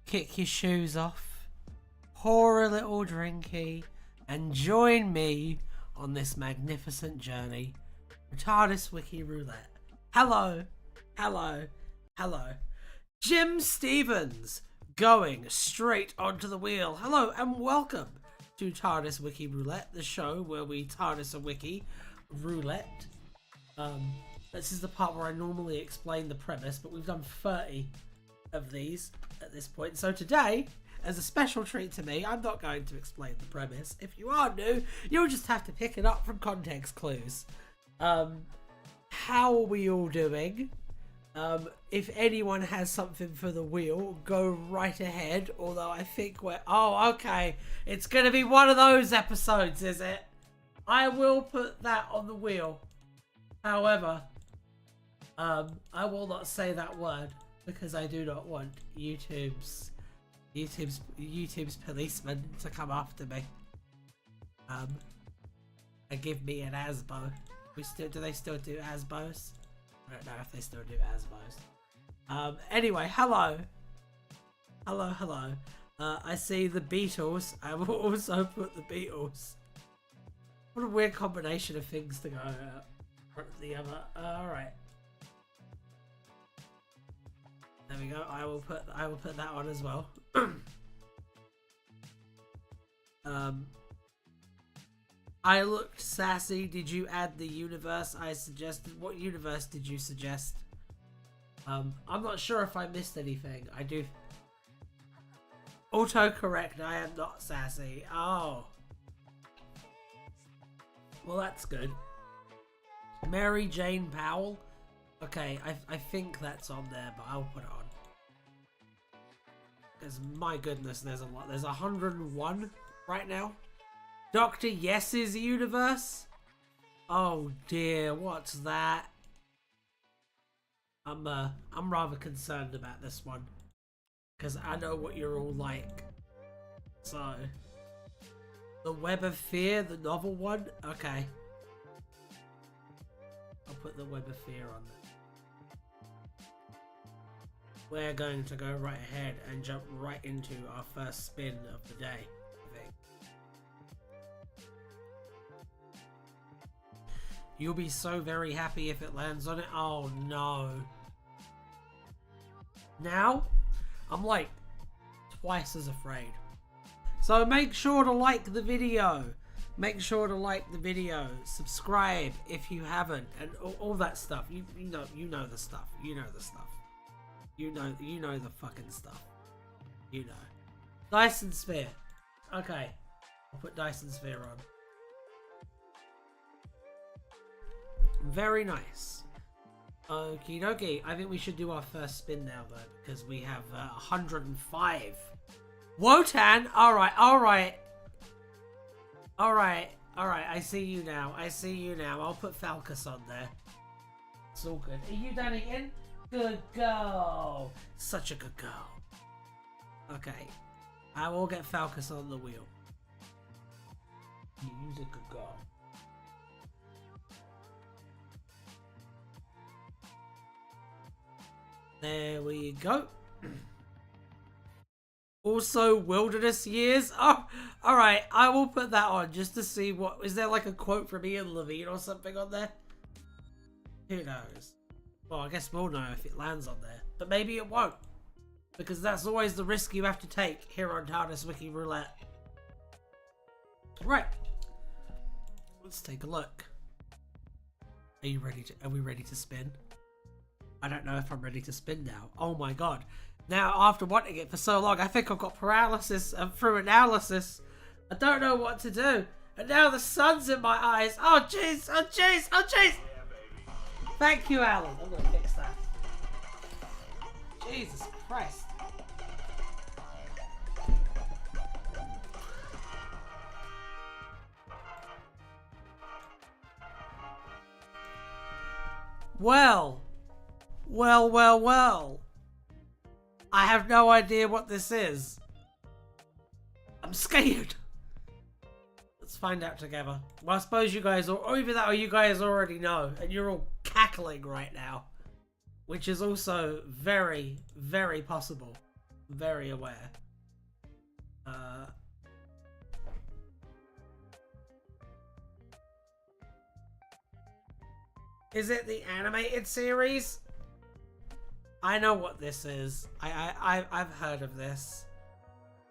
kick your shoes off, pour a little drinky, and join me on this magnificent journey for Tardis Wiki Roulette. Hello, hello, hello. Jim Stevens going straight onto the wheel. Hello and welcome to Tardis Wiki Roulette, the show where we Tardis a wiki roulette. This is the part where I normally explain the premise, but we've done 30 of these at this point. So today, as a special treat to me, I'm not going to explain the premise. If you are new, you'll just have to pick it up from context clues. How are we all doing? If anyone has something for the wheel, go right ahead. Although I think we're... Oh, okay. It's going to be one of those episodes, is it? I will put that on the wheel. However, I will not say that word because I do not want YouTube's policeman to come after me. And give me an ASBO. Do they still do ASBOs? I don't know if they still do ASBOs. Anyway, hello. Hello. I see the Beatles. I will also put the Beatles. What a weird combination of things to go front of the other. Alright. There we go. I will put that on as well. I looked sassy. Did you add the universe I suggested? What universe did you suggest? I'm not sure if I missed anything. I do. Autocorrect. I am not sassy. Oh. Well, that's good. Mary Jane Powell. Okay, I think that's on there, but I'll put it on. Because my goodness, there's a lot. There's 101 right now. Dr. Yes's universe? Oh dear, what's that? I'm rather concerned about this one. Because I know what you're all like. So, The Web of Fear, the novel one? Okay. I'll put The Web of Fear on there. We're going to go right ahead and jump right into our first spin of the day, I think. You'll be so very happy if it lands on it. Oh no. Now, I'm like twice as afraid. So make sure to like the video. Make sure to like the video. Subscribe if you haven't, and all that stuff. You know the stuff. You know the stuff. You know the fucking stuff. You know. Dyson Sphere. Okay. I'll put Dyson Sphere on. Very nice. Okie dokie. I think we should do our first spin now though, because we have 105. Wotan! Alright. I see you now. I'll put Falcus on there. It's all good. Are you done again? Good girl. Such a good girl. Okay. I will get Falcus on the wheel. You's a good girl. There we go. Also, Wilderness Years. Oh, alright. I will put that on just to see what... Is there like a quote from Ian Levine or something on there? Who knows? Well, I guess we'll know if it lands on there. But maybe it won't. Because that's always the risk you have to take here on Tardis Wiki Roulette. Right. Let's take a look. Are you ready to... Are we ready to spin? I don't know if I'm ready to spin now. Oh my god. Now, after wanting it for so long, I think I've got paralysis through analysis. I don't know what to do. And now the sun's in my eyes. Oh jeez, oh jeez, oh jeez. Thank you, Alan. I'm gonna fix that. Jesus Christ. Well. I have no idea what this is. I'm scared. Let's find out together. Well, I suppose you guys, or either that or you guys already know, and you're all cackling right now. Which is also very, very possible. very aware. Is it the animated series? I know what this is. I've heard of this.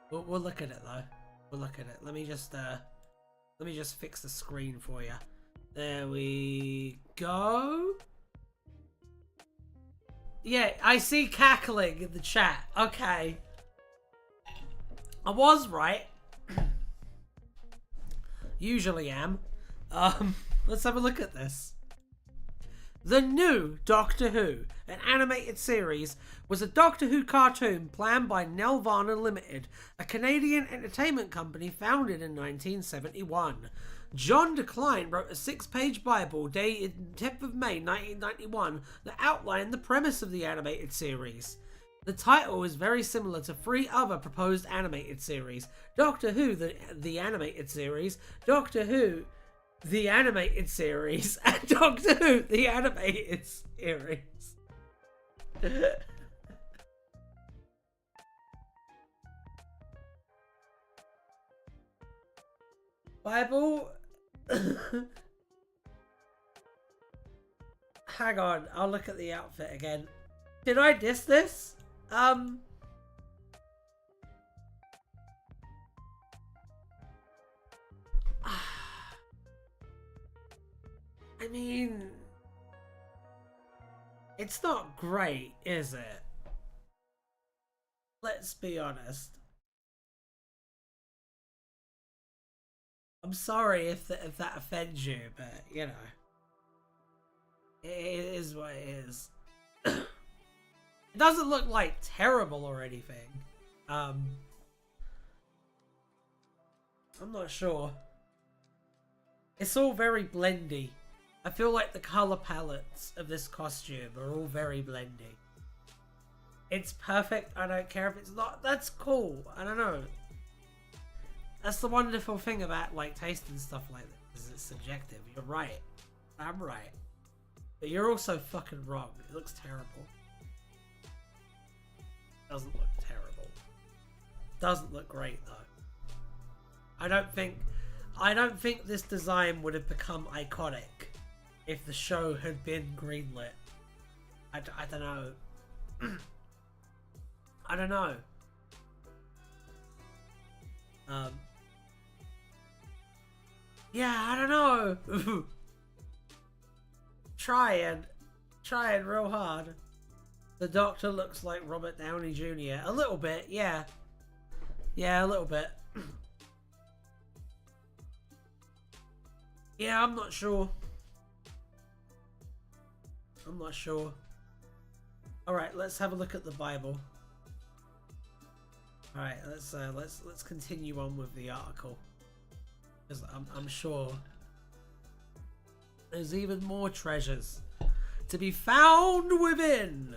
We'll look at it though. We'll look at it. Let me just fix the screen for you. There we go. Yeah, I see cackling in the chat. Okay. I was right. Usually am. Let's have a look at this. The new Doctor Who, an animated series, was a Doctor Who cartoon planned by Nelvana Limited, a Canadian entertainment company founded in 1971. John Decline wrote a 6-page Bible dated 10th of May 1991 that outlined the premise of the animated series. The title is very similar to 3 other proposed animated series: Doctor Who, the animated series, Doctor Who, the animated series, and Doctor Who, the animated series. Bible. Hang on, I'll look at the outfit again. Did I diss this? I mean, it's not great, is it? Let's be honest. I'm sorry if that offends you, but you know, it is what it is. It doesn't look like terrible or anything. I'm not sure. It's all very blendy. I feel like the color palettes of this costume are all very blendy. It's perfect. I don't care if it's not. That's cool. I don't know. That's the wonderful thing about like taste and stuff like this. Is it's subjective. You're right. I'm right. But you're also fucking wrong. It looks terrible. Doesn't look terrible. Doesn't look great though. I don't think this design would have become iconic if the show had been greenlit. I don't know. I don't know. Yeah, I don't know. Trying real hard. The Doctor looks like Robert Downey Jr. A little bit, yeah. Yeah, a little bit. Yeah, I'm not sure. I'm not sure. Alright, let's have a look at the Bible. Alright, let's continue on with the article. Because I'm sure there's even more treasures to be found within.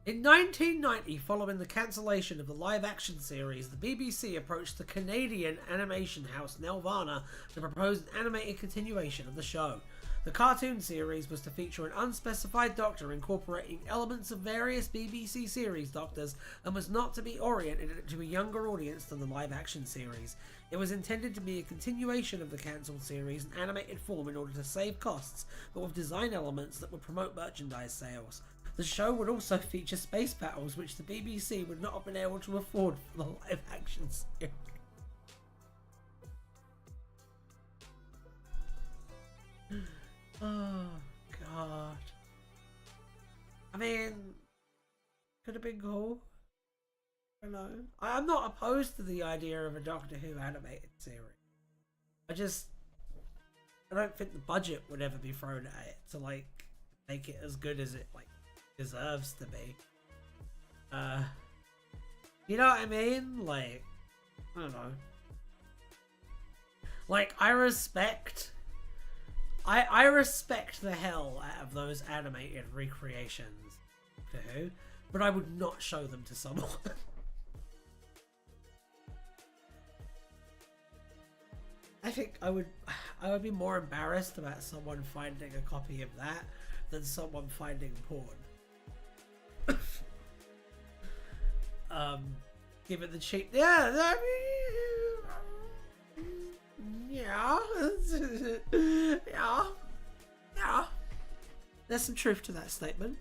In 1990, following the cancellation of the live-action series, the BBC approached the Canadian animation house Nelvana to propose an animated continuation of the show. The cartoon series was to feature an unspecified Doctor incorporating elements of various BBC series Doctors and was not to be oriented to a younger audience than the live-action series. It was intended to be a continuation of the cancelled series in animated form in order to save costs, but with design elements that would promote merchandise sales. The show would also feature space battles, which the BBC would not have been able to afford for the live-action series. Oh, God. I mean, could have been cool. I don't know. I'm not opposed to the idea of a Doctor Who animated series. I don't think the budget would ever be thrown at it to, like, make it as good as it, like, deserves to be. You know what I mean? Like, I don't know. Like, I respect the hell out of those animated recreations to Who, but I would not show them to someone. I think I would be more embarrassed about someone finding a copy of that than someone finding porn. Give it the cheap. Yeah. Yeah. Yeah. Yeah. There's some truth to that statement.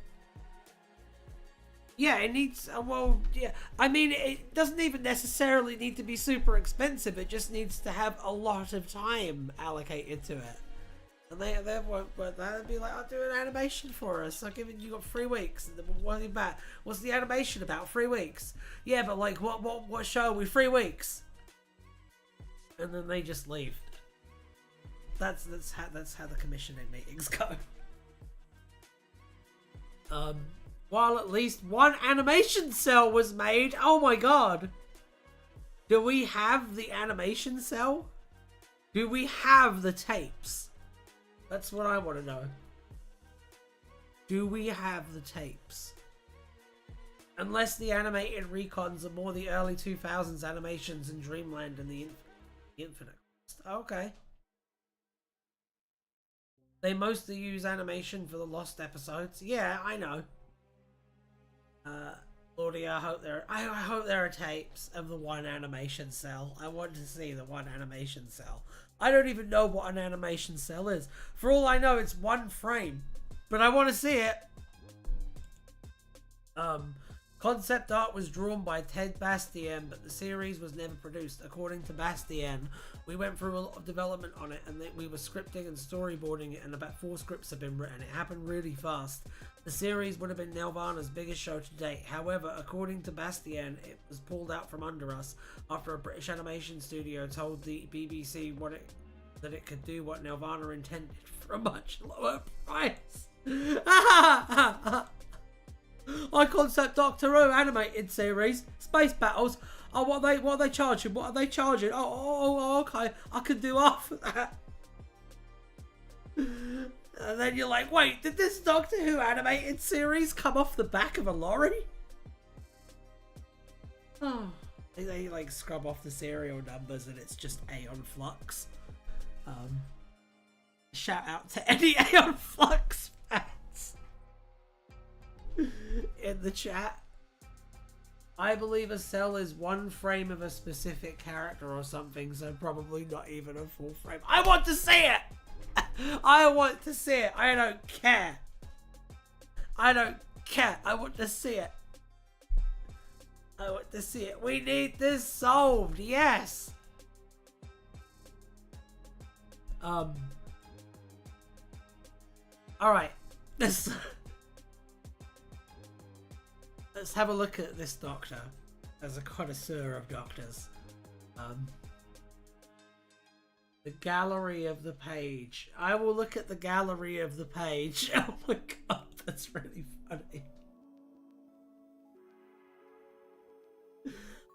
Yeah, it needs, well, yeah. I mean, it doesn't even necessarily need to be super expensive. It just needs to have a lot of time allocated to it. And they that'd be like, I'll do an animation for us. I'll give it, you got 3 weeks. And then what about? What's the animation about? 3 weeks. Yeah, but like, what show are we? 3 weeks. And then they just leave. That's how the commissioning meetings go. While at least one animation cell was made. Oh my god. Do we have the animation cell? Do we have the tapes? That's what I want to know. Do we have the tapes? Unless the animated recons are more the early 2000s animations in Dreamland and the Infinite. Okay. They mostly use animation for the Lost episodes. Yeah, I know. Lordy, I hope there are tapes of the one animation cell. I want to see the one animation cell. I don't even know what an animation cell is. For all I know, it's 1 frame. But I want to see it. Concept art was drawn by Ted Bastien, but the series was never produced. According to Bastien, we went through a lot of development on it, and we were scripting and storyboarding it, and about 4 scripts have been written. It happened really fast. The series would have been Nelvana's biggest show to date. However, according to Bastien, it was pulled out from under us after a British animation studio told the BBC that it could do what Nelvana intended for a much lower price. I concept Doctor Who animated series, space battles. Oh, what are they charging? What are they charging? Oh, okay. I could do half of that. And then you're like, wait, did this Doctor Who animated series come off the back of a lorry? Oh, they like scrub off the serial numbers and it's just Aeon Flux. Shout out to any Aeon Flux fans in the chat. I believe a cell is 1 frame of a specific character or something, so probably not even a full frame. I want to see it! I want to see it. I don't care. I don't care. I want to see it. I want to see it. We need this solved. Yes. All right. Let's have a look at this doctor as a connoisseur of doctors. The gallery of the page. I will look at the gallery of the page. Oh my god, that's really funny.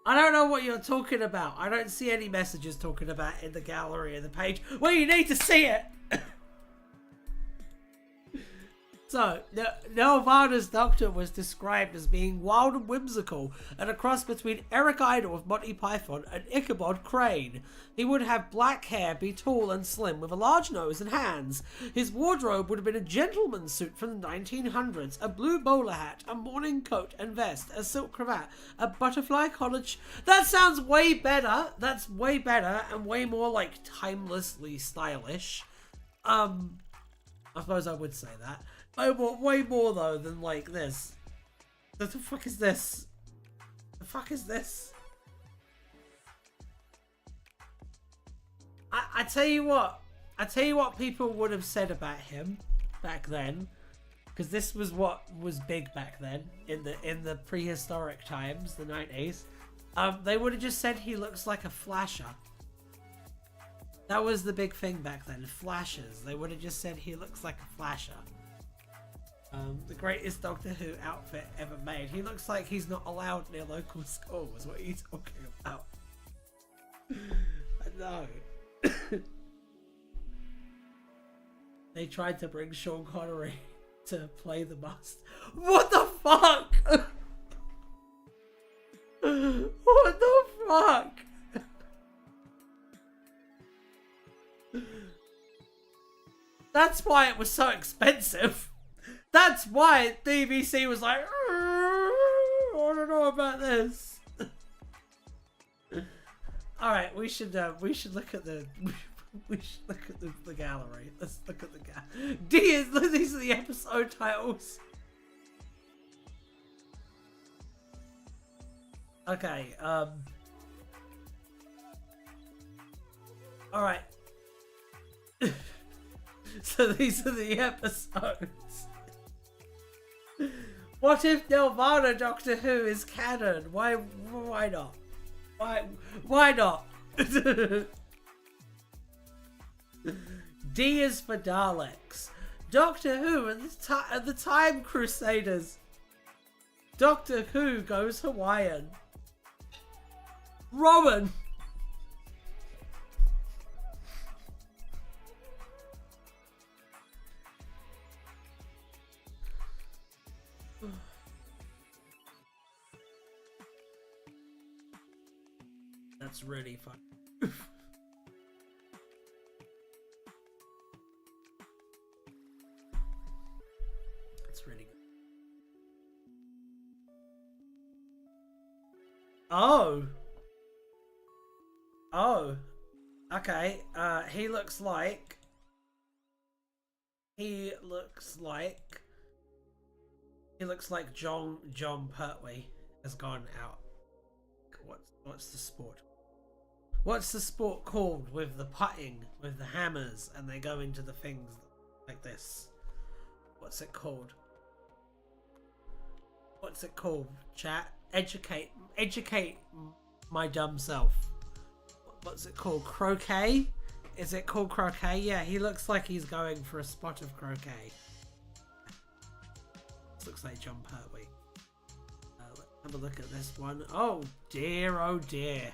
I don't know what you're talking about. I don't see any messages talking about in the gallery of the page. Well, you need to see it. So, Nelvana's Doctor was described as being wild and whimsical, and a cross between Eric Idle of Monty Python and Ichabod Crane. He would have black hair, be tall and slim, with a large nose and hands. His wardrobe would have been a gentleman's suit from the 1900s, a blue bowler hat, a morning coat and vest, a silk cravat, a butterfly college. That sounds way better. That's way better and way more, like, timelessly stylish. I suppose I would say that. Way more though than like this. What the fuck is this? The fuck is this? I tell you what. I tell you what people would have said about him back then, because this was what was big back then in the prehistoric times, the 90s. They would have just said he looks like a flasher. That was the big thing back then. Flashes. They would have just said he looks like a flasher. The greatest Doctor Who outfit ever made. He looks like he's not allowed near local schools. What are you talking about? I know. They tried to bring Sean Connery to play the Master. What the fuck? What the fuck? That's why it was so expensive. That's why BBC was like, I don't know more about this. All right, we should look at the the gallery. Let's look at the gallery. These are the episode titles. Okay. All right. So these are the episodes. What if Nelvana Doctor Who is canon? Why not? Why not? D is for Daleks. Doctor Who and the Time Crusaders. Doctor Who goes Hawaiian. Rowan. That's really fun. That's really good. Oh. Okay. He looks like John Pertwee has gone out. What's the sport? What's the sport called with the putting, with the hammers, and they go into the things like this? What's it called? What's it called, chat? Educate my dumb self. What's it called? Croquet? Is it called croquet? Yeah, he looks like he's going for a spot of croquet. This looks like John Pertwee. Let's have a look at this one. Oh dear, oh dear.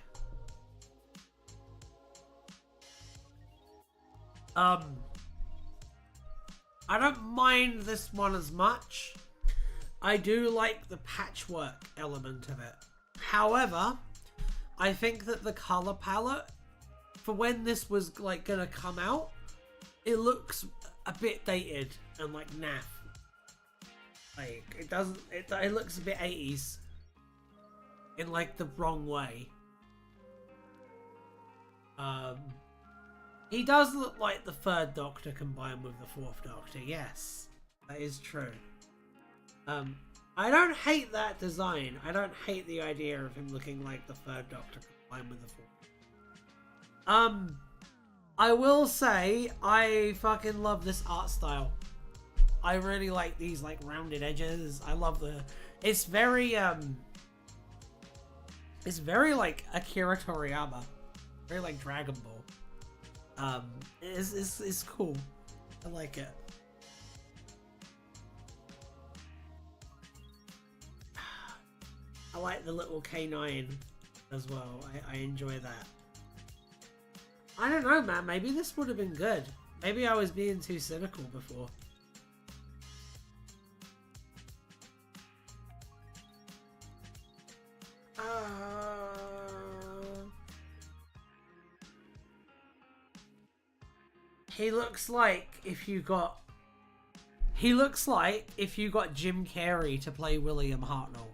I don't mind this one as much. I do like the patchwork element of it. However, I think that the color palette for when this was like gonna come out, it looks a bit dated and like naff. Like it looks a bit 80s in like the wrong way. He does look like the third Doctor combined with the fourth Doctor. Yes, that is true. I don't hate that design. I don't hate the idea of him looking like the third Doctor combined with the fourth. I will say I fucking love this art style. I really like these like rounded edges. I love it's very like Akira Toriyama. Very like Dragon Ball. It's cool. I like it. I like the little K9 as well. I enjoy that. I don't know, man. Maybe this would have been good. Maybe I was being too cynical before. He looks like if you got Jim Carrey to play William Hartnell.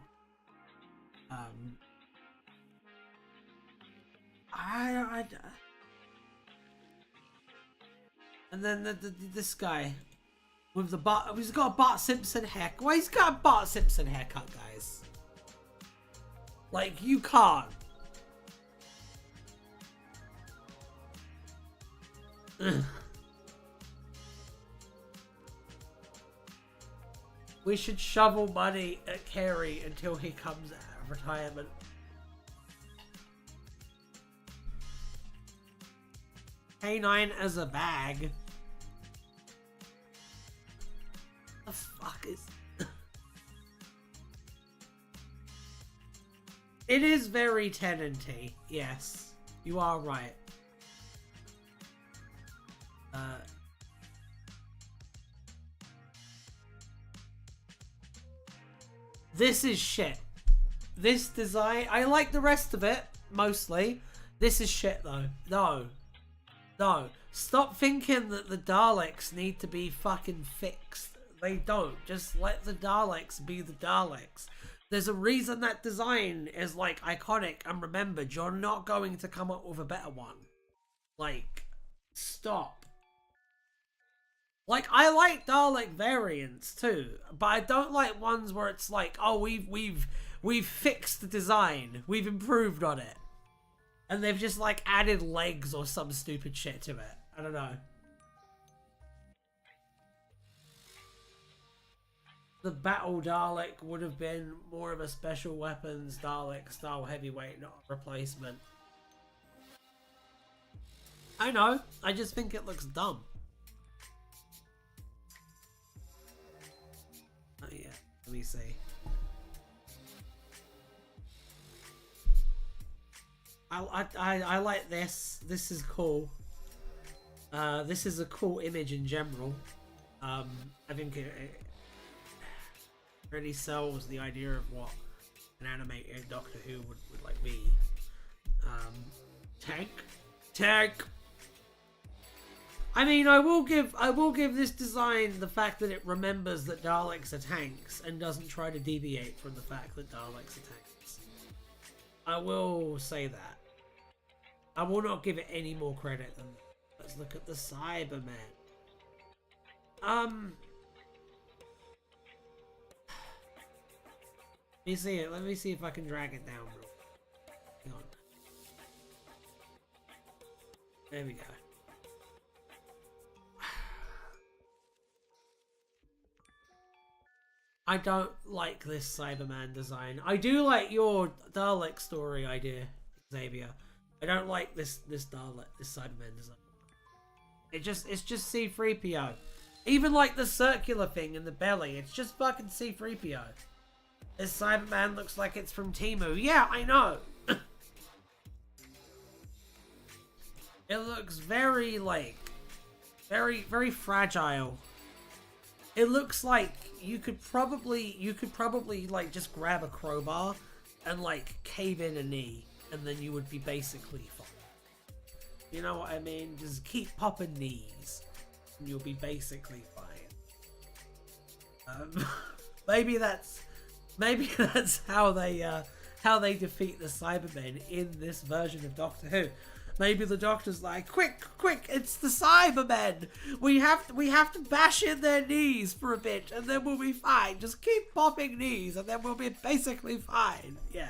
And then this guy with the Bart, he's got a Bart Simpson haircut. Well, he's got a Bart Simpson haircut, guys. Like, you can't. We should shovel money at Carey until he comes out of retirement. K9 as a bag. The fuck is... It is very Tennant-y, yes. You are right. This is shit. This design, I like the rest of it, mostly. This is shit though. No. No. Stop thinking that the Daleks need to be fucking fixed. They don't. Just let the Daleks be the Daleks. There's a reason that design is like iconic and remembered. You're not going to come up with a better one. Like, stop. Like, I like Dalek variants too, but I don't like ones where it's like, oh, we've fixed the design, we've improved on it, and they've just like added legs or some stupid shit to it. I don't know. The Battle Dalek would have been more of a special weapons Dalek style heavyweight, not a replacement. I know, I just think it looks dumb. Oh yeah, let me see. I like this. This is cool. This is a cool image in general. I think it really sells the idea of what an animated Doctor Who would like be. Tank. I mean, I will give this design the fact that it remembers that Daleks are tanks and doesn't try to deviate from the fact that Daleks are tanks. I will say that. I will not give it any more credit than that. Let's look at the Cybermen. Let me see it. Let me see if I can drag it down real quick. Hang on. There we go. I don't like this Cyberman design. I do like your Dalek story idea, Xavier. I don't like this Dalek, this Cyberman design. It's just C-3PO. Even like the circular thing in the belly, it's just fucking C-3PO. This Cyberman looks like it's from Temu. Yeah, I know. It looks very like, very fragile. It looks like you could probably like just grab a crowbar and like cave in a knee, and then you would be basically fine. You know what I mean? Just keep popping knees, and you'll be basically fine. Maybe that's how they defeat the Cybermen in this version of Doctor Who. Maybe the Doctor's like, quick, it's the Cybermen. We have to bash in their knees for a bit, and then we'll be fine. Just keep popping knees, and then we'll be basically fine. Yeah,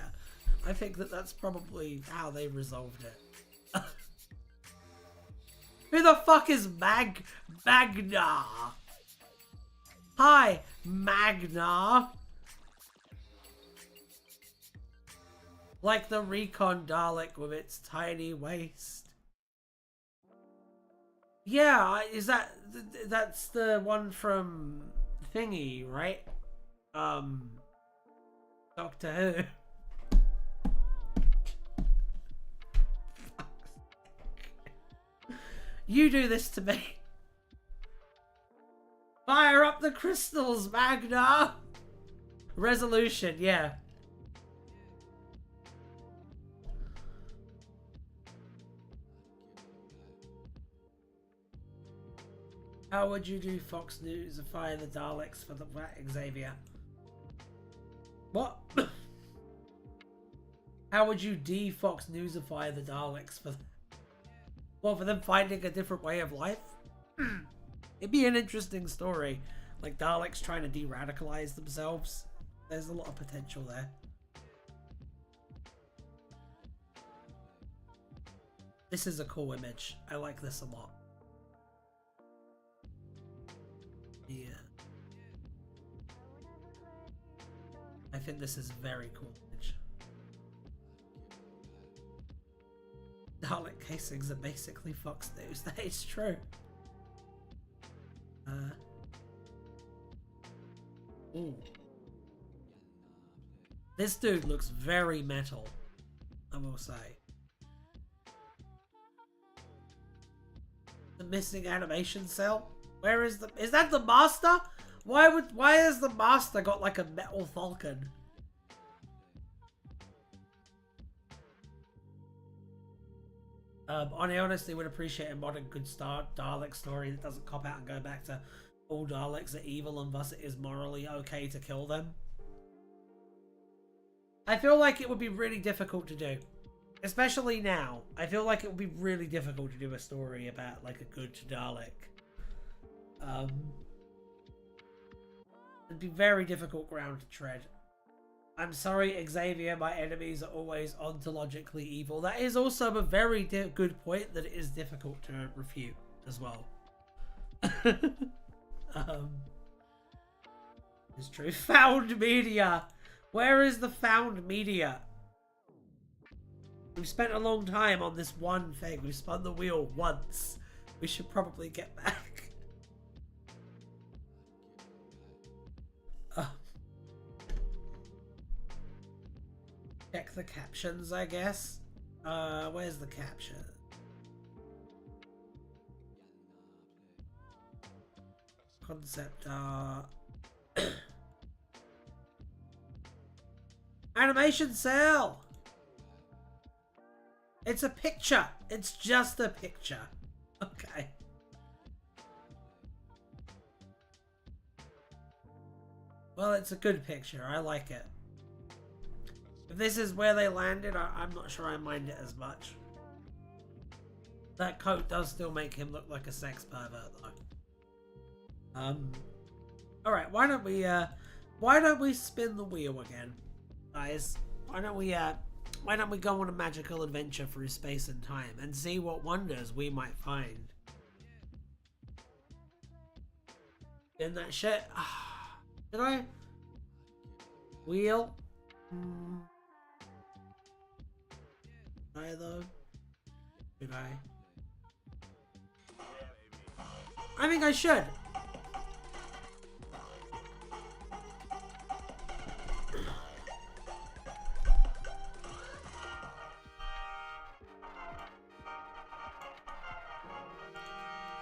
I think that's probably how they resolved it. Who the fuck is Magna? Hi, Magna. Like the Recon Dalek with its tiny waist. Yeah, that's the one from Thingy, right? Doctor Who. You do this to me. Fire up the crystals, Magna. Resolution, yeah. How would you do Fox News and fire the Daleks for the Xavier? What? How would you de-Fox Newsify the Daleks for... Well, for them finding a different way of life? It'd be an interesting story. Like Daleks trying to de-radicalize themselves. There's a lot of potential there. This is a cool image. I like this a lot. Yeah. I think this is very cool image. Dalek casings are basically Fox News. That is true. Ooh. This dude looks very metal, I will say. The missing animation cell? Where is that the Master? Why has the Master got like a metal falcon? I honestly would appreciate a modern good Dalek story that doesn't cop out and go back to all Daleks are evil and thus it is morally okay to kill them. I feel like it would be really difficult to do. Especially now. I feel like it would be really difficult to do a story about, like, a good Dalek. It'd be very difficult ground to tread. I'm sorry, Xavier, my enemies are always ontologically evil. That is also a very good point that it is difficult to refute as well. It's true. Found media! Where is the found media? We've spent a long time on this one thing. We've spun the wheel once. We should probably get back. Check the captions, I guess. Where's the caption? Concept art. Animation cell! It's a picture. It's just a picture. Okay. Well, it's a good picture. I like it. If this is where they landed, I'm not sure I mind it as much. That coat does still make him look like a sex pervert, though. Alright, why don't we spin the wheel again, guys? Why don't we go on a magical adventure through space and time and see what wonders we might find in that shit? Did I? Wheel? Did I though? Did I? I think I should.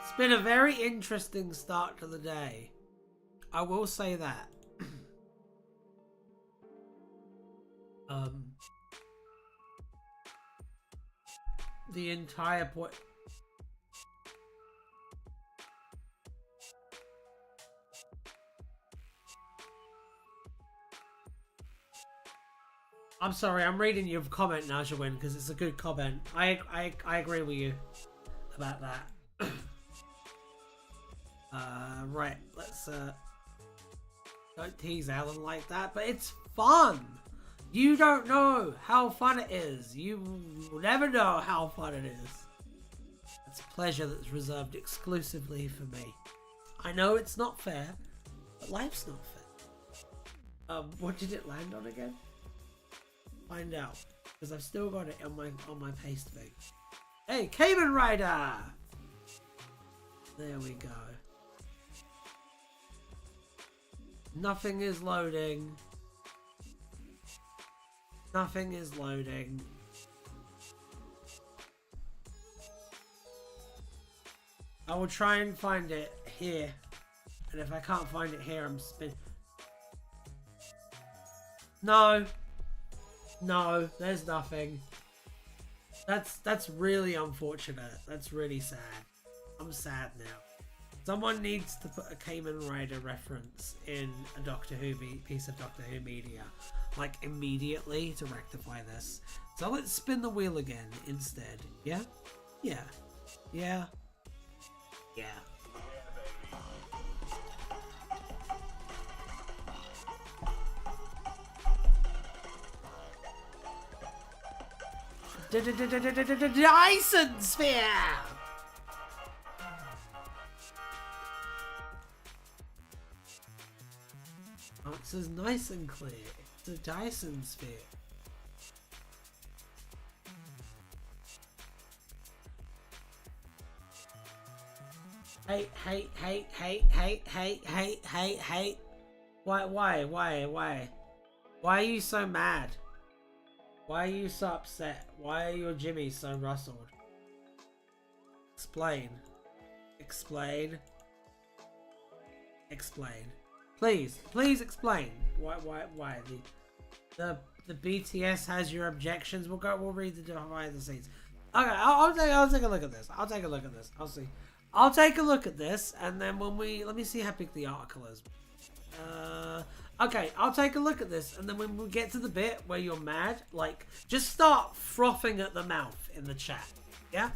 It's been a very interesting start to the day. I will say that. The entire point. I'm sorry, I'm reading your comment, Najawin, because it's a good comment. I agree with you about that. Right, let's don't tease Alan like that, but it's fun. You don't know how fun it is. You will never know how fun it is. It's a pleasure that's reserved exclusively for me. I know it's not fair, but life's not fair. What did it land on again? Find out, because I've still got it on my paste thing. Hey, Kamen Rider! There we go. Nothing is loading. Nothing is loading. I will try and find it here. And if I can't find it here, I'm No. No, there's nothing. That's really unfortunate. That's really sad. I'm sad now. Someone needs to put a Kamen Rider reference in a Doctor Who piece of Doctor Who media, like immediately, to rectify this. So let's spin the wheel again instead. Yeah? Yeah. Yeah. Yeah. Dyson Sphere! Answer's nice and clear. It's a Dyson Sphere. Hey. Why? Why are you so mad? Why are you so upset? Why are your Jimmy so rustled? Explain. Explain. Explain. Please explain. Why? The BTS has your objections. We'll read the behind the scenes. Okay, I'll take a look at this. I'll take a look at this. I'll take a look at this, and then when let me see how big the article is. Okay, I'll take a look at this, and then when we get to the bit where you're mad, like, just start frothing at the mouth in the chat, yeah?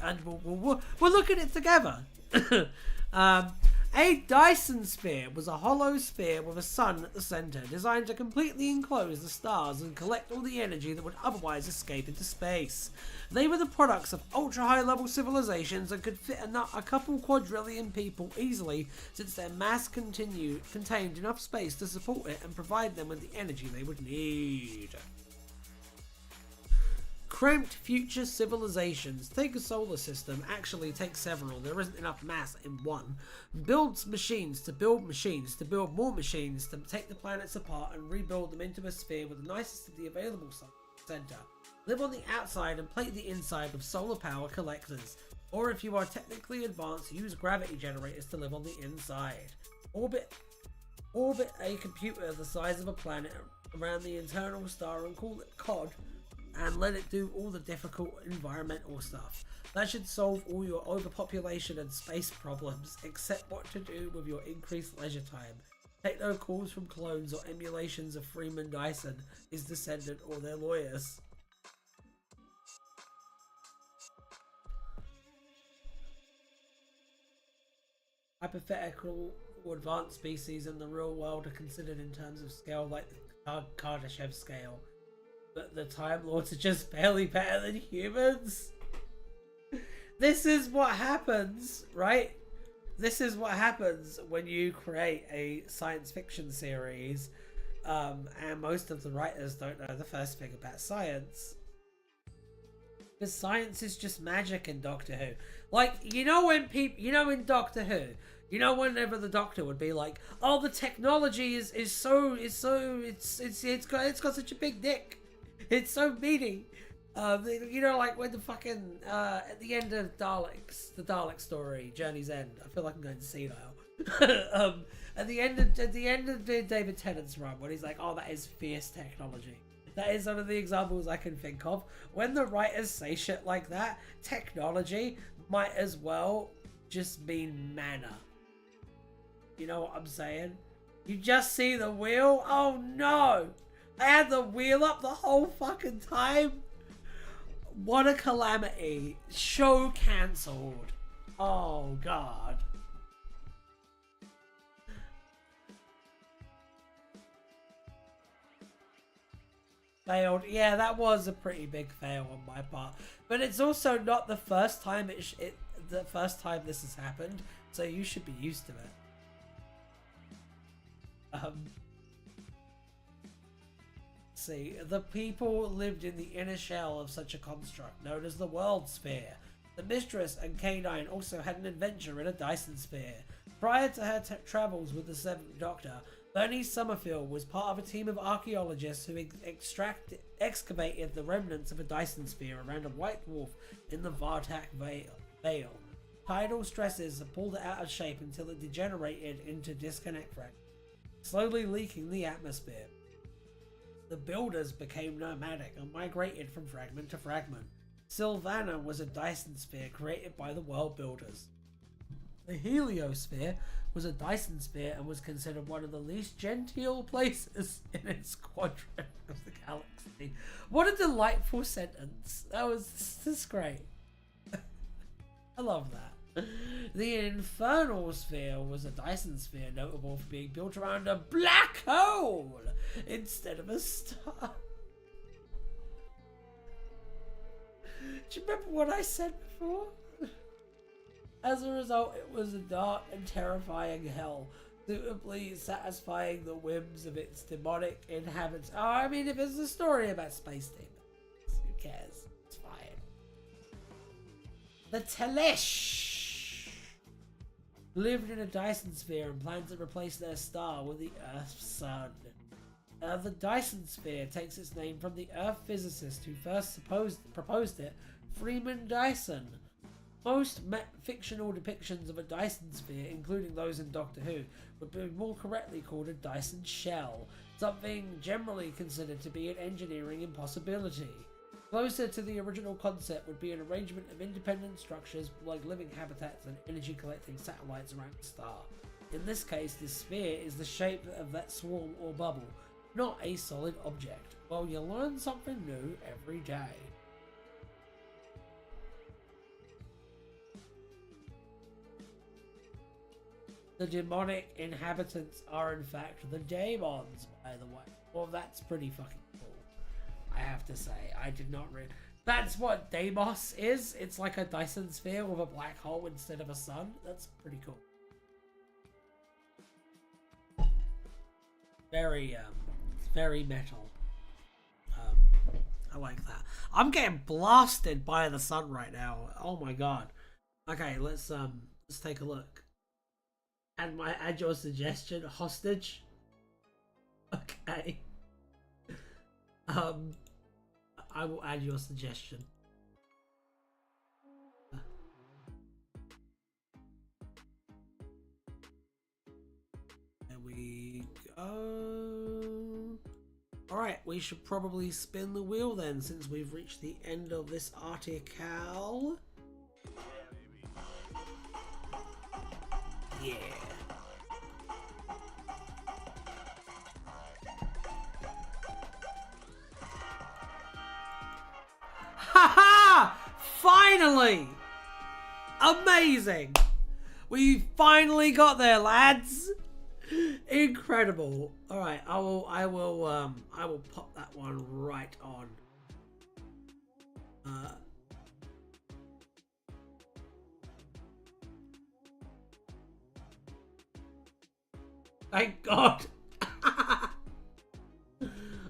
And we'll look at it together. A Dyson sphere was a hollow sphere with a sun at the center, designed to completely enclose the stars and collect all the energy that would otherwise escape into space. They were the products of ultra-high-level civilizations and could fit a couple quadrillion people easily, since their mass contained enough space to support it and provide them with the energy they would need. Cramped future civilizations. Take a solar system, actually take several, there isn't enough mass in one. Builds machines to build more machines, to take the planets apart and rebuild them into a sphere with the nicest of the available center. Live on the outside and plate the inside with solar power collectors. Or if you are technically advanced, use gravity generators to live on the inside. Orbit a computer the size of a planet around the internal star and call it COD, and let it do all the difficult environmental stuff. That should solve all your overpopulation and space problems, except what to do with your increased leisure time. Take no calls from clones or emulations of Freeman Dyson, his descendant, or their lawyers. Hypothetical or advanced species in the real world are considered in terms of scale like the Kardashev scale. But the Time Lords are just barely better than humans. This is what happens, right? This is what happens when you create a science fiction series, and most of the writers don't know the first thing about science. Because science is just magic in Doctor Who. Like, you know when people, you know in Doctor Who, you know whenever the Doctor would be like, oh, the technology it's got such a big dick. It's so meaty. You know, like when the fucking at the end of Daleks, the Dalek story, Journey's End. I feel like I'm going to see now. At the end of David Tennant's run, when he's like, "Oh, that is fierce technology." That is one of the examples I can think of. When the writers say shit like that, technology might as well just mean mana. You know what I'm saying? You just see the wheel. Oh no! I had the wheel up the whole fucking time. What a calamity. Show cancelled. Oh god. Failed. Yeah, that was a pretty big fail on my part. But it's also not the first time the first time this has happened, so you should be used to it. See, the people lived in the inner shell of such a construct known as the World Sphere. The Mistress and K9 also had an adventure in a Dyson Sphere. Prior to her travels with the Seventh Doctor, Bernice Summerfield was part of a team of archaeologists who excavated the remnants of a Dyson Sphere around a white dwarf in the Vartak Vale. Tidal stresses pulled it out of shape until it degenerated into disconnect fragments, slowly leaking the atmosphere. The builders became nomadic and migrated from fragment to fragment. Sylvana was a Dyson Sphere created by the world builders. The Heliosphere was a Dyson Sphere and was considered one of the least genteel places in its quadrant of the galaxy. What a delightful sentence. This is great. I love that. The Infernal Sphere was a Dyson Sphere notable for being built around a black hole instead of a star. Do you remember what I said before? As a result, it was a dark and terrifying hell, suitably satisfying the whims of its demonic inhabitants. Oh, I mean, if it's a story about space demons, who cares? It's fine. The Telesh lived in a Dyson Sphere and planned to replace their star with the Earth's sun. The Dyson Sphere takes its name from the Earth physicist who first proposed it, Freeman Dyson. Most fictional depictions of a Dyson Sphere, including those in Doctor Who, would be more correctly called a Dyson shell, something generally considered to be an engineering impossibility. Closer to the original concept would be an arrangement of independent structures like living habitats and energy collecting satellites around the star. In this case, this sphere is the shape of that swarm or bubble, not a solid object. Well, you learn something new every day. The demonic inhabitants are in fact the daemons, by the way. Well, that's pretty fucking cool, I have to say. I did not read. That's what Deimos is. It's like a Dyson sphere with a black hole instead of a sun. That's pretty cool. Very metal. I like that. I'm getting blasted by the sun right now. Oh my god. Okay, let's take a look. Add your suggestion, hostage. Okay. I will add your suggestion. There we go. Alright, we should probably spin the wheel then, since we've reached the end of this article. Yeah. Haha! Finally! Amazing! We finally got there, lads! Incredible. Alright, I will pop that one right on. Thank God.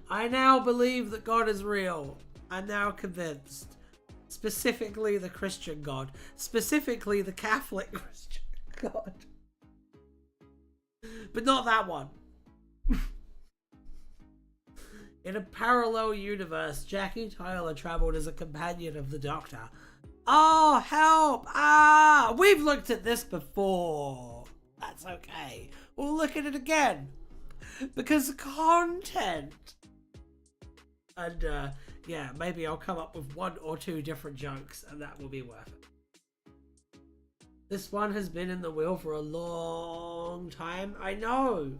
I now believe that God is real. I'm now convinced. Specifically the Christian God. Specifically the Catholic Christian God. But not that one. In a parallel universe, Jackie Tyler traveled as a companion of the Doctor. Oh, help! Ah! We've looked at this before. That's okay. We'll look at it again. Because content. And, yeah, maybe I'll come up with 1 or 2 different jokes, and that will be worth it. This one has been in the wheel for a long time. I know.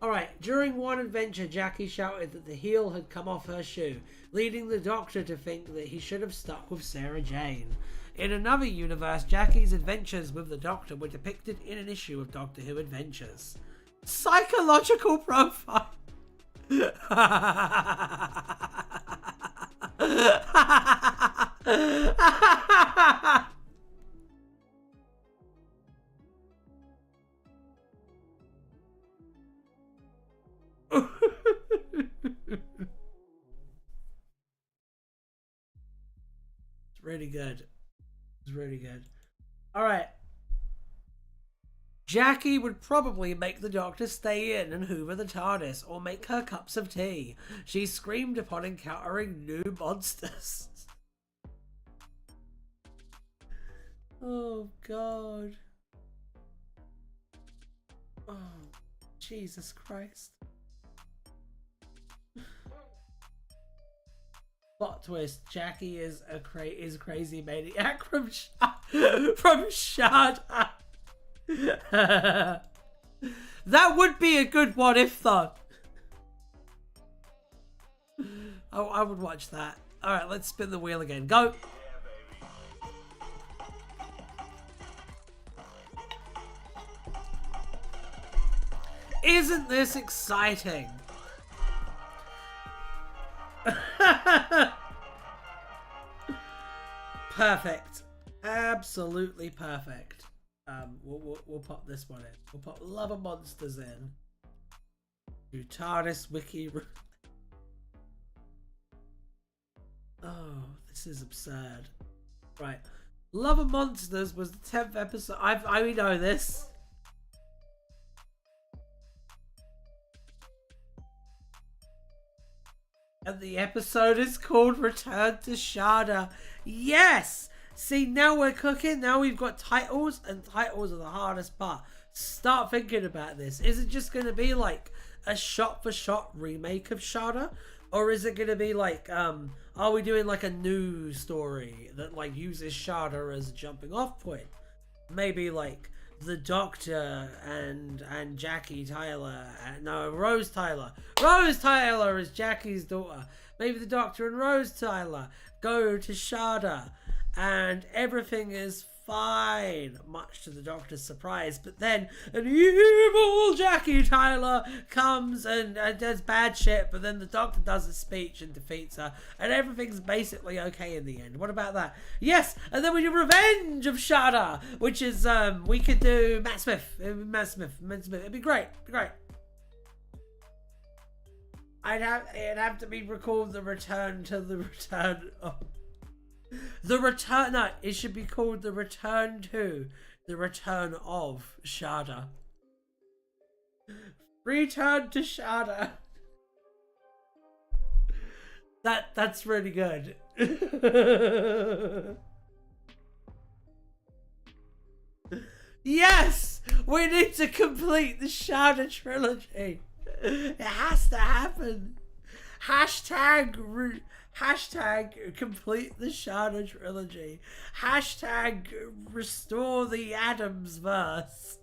Alright, during one adventure, Jackie shouted that the heel had come off her shoe, leading the Doctor to think that he should have stuck with Sarah Jane. In another universe, Jackie's adventures with the Doctor were depicted in an issue of Doctor Who Adventures. Psychological profile. It's really good. It's really good. Alright. Jackie would probably make the Doctor stay in and hoover the TARDIS or make her cups of tea. She screamed upon encountering new monsters. Oh, God. Oh, Jesus Christ. Plot twist: Jackie is a crazy maniac from Sharda. That would be a good what if though. Oh, I would watch that. Alright, let's spin the wheel again. Go! Isn't this exciting? Perfect. Absolutely perfect. We'll pop this one in. We'll pop Love of Monsters in. To TARDIS Wiki. Oh, this is absurd. Right. Love of Monsters was the 10th episode. I know this. And the episode is called Return to Sharda. Yes! See, now we're cooking. Now we've got titles, and titles are the hardest part. Start thinking about this. Is it just going to be like a shot-for-shot remake of Sharda? Or is it going to be like, are we doing like a new story that like uses Sharda as a jumping off point? Maybe like the Doctor and Jackie Tyler. No, Rose Tyler. Rose Tyler is Jackie's daughter. Maybe the Doctor and Rose Tyler go to Sharda, and everything is fine, much to the Doctor's surprise. But then an evil Jackie Tyler comes and does bad shit, but then the Doctor does a speech and defeats her, and everything's basically okay in the end. What about that? Yes, and then we do Revenge of Sharda, which is, we could do Matt Smith. It'd be great. It'd have to be recalled The Return to the Return of... No, it should be called The Return to the Return of Sharda. Return to Sharda. That's really good. Yes! We need to complete the Sharda trilogy. It has to happen. Hashtag complete the Sharda trilogy. Hashtag restore the Adams verse.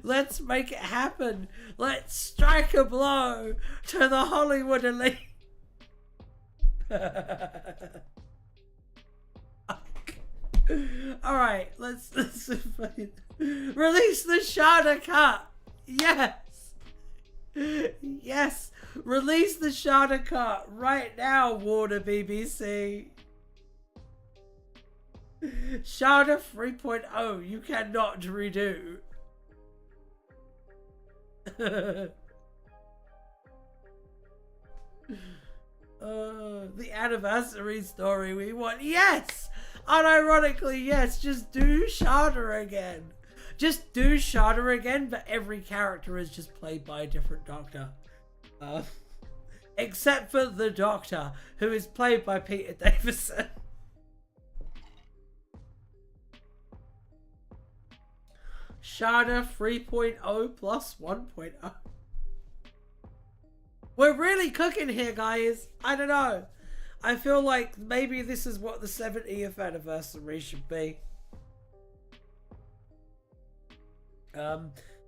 Let's make it happen. Let's strike a blow to the Hollywood elite. Alright, let's release the Sharda cut. Yes, release the Sharda cut right now, Warner BBC. Sharda 3.0, you cannot redo. The anniversary story we want. Yes! Unironically, yes, just do Sharda again. Just do Sharda again, but every character is just played by a different Doctor. Except for the Doctor, who is played by Peter Davison. Sharda 3.0 plus 1.0. We're really cooking here, guys. I don't know. I feel like maybe this is what the 70th anniversary should be.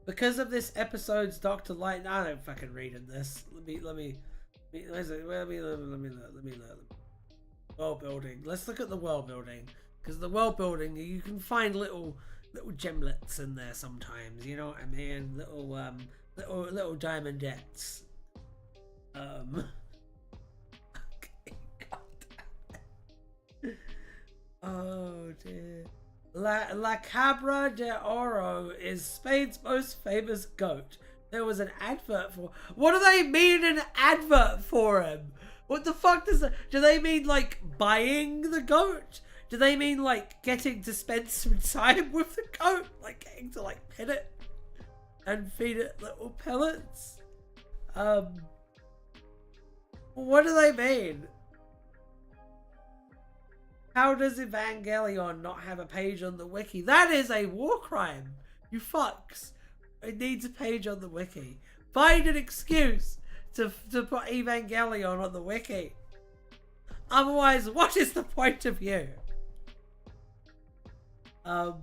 Because of this episode's Doctor Light. I don't fucking read in this. Let me world building. Let's look at the world building, because the world building, you can find little gemlets in there sometimes. You know what I mean? Little diamondettes. Okay, God. Oh dear. La Cabra de Oro is Spain's most famous goat. There was an advert for... What do they mean an advert for him? What the fuck does that... Do they mean like buying the goat? Do they mean like getting to spend some time with the goat? Like getting to like pet it and feed it little pellets? What do they mean? How does Evangelion not have a page on the wiki? That is a war crime. You fucks. It needs a page on the wiki. Find an excuse to put Evangelion on the wiki. Otherwise, what is the point of you? A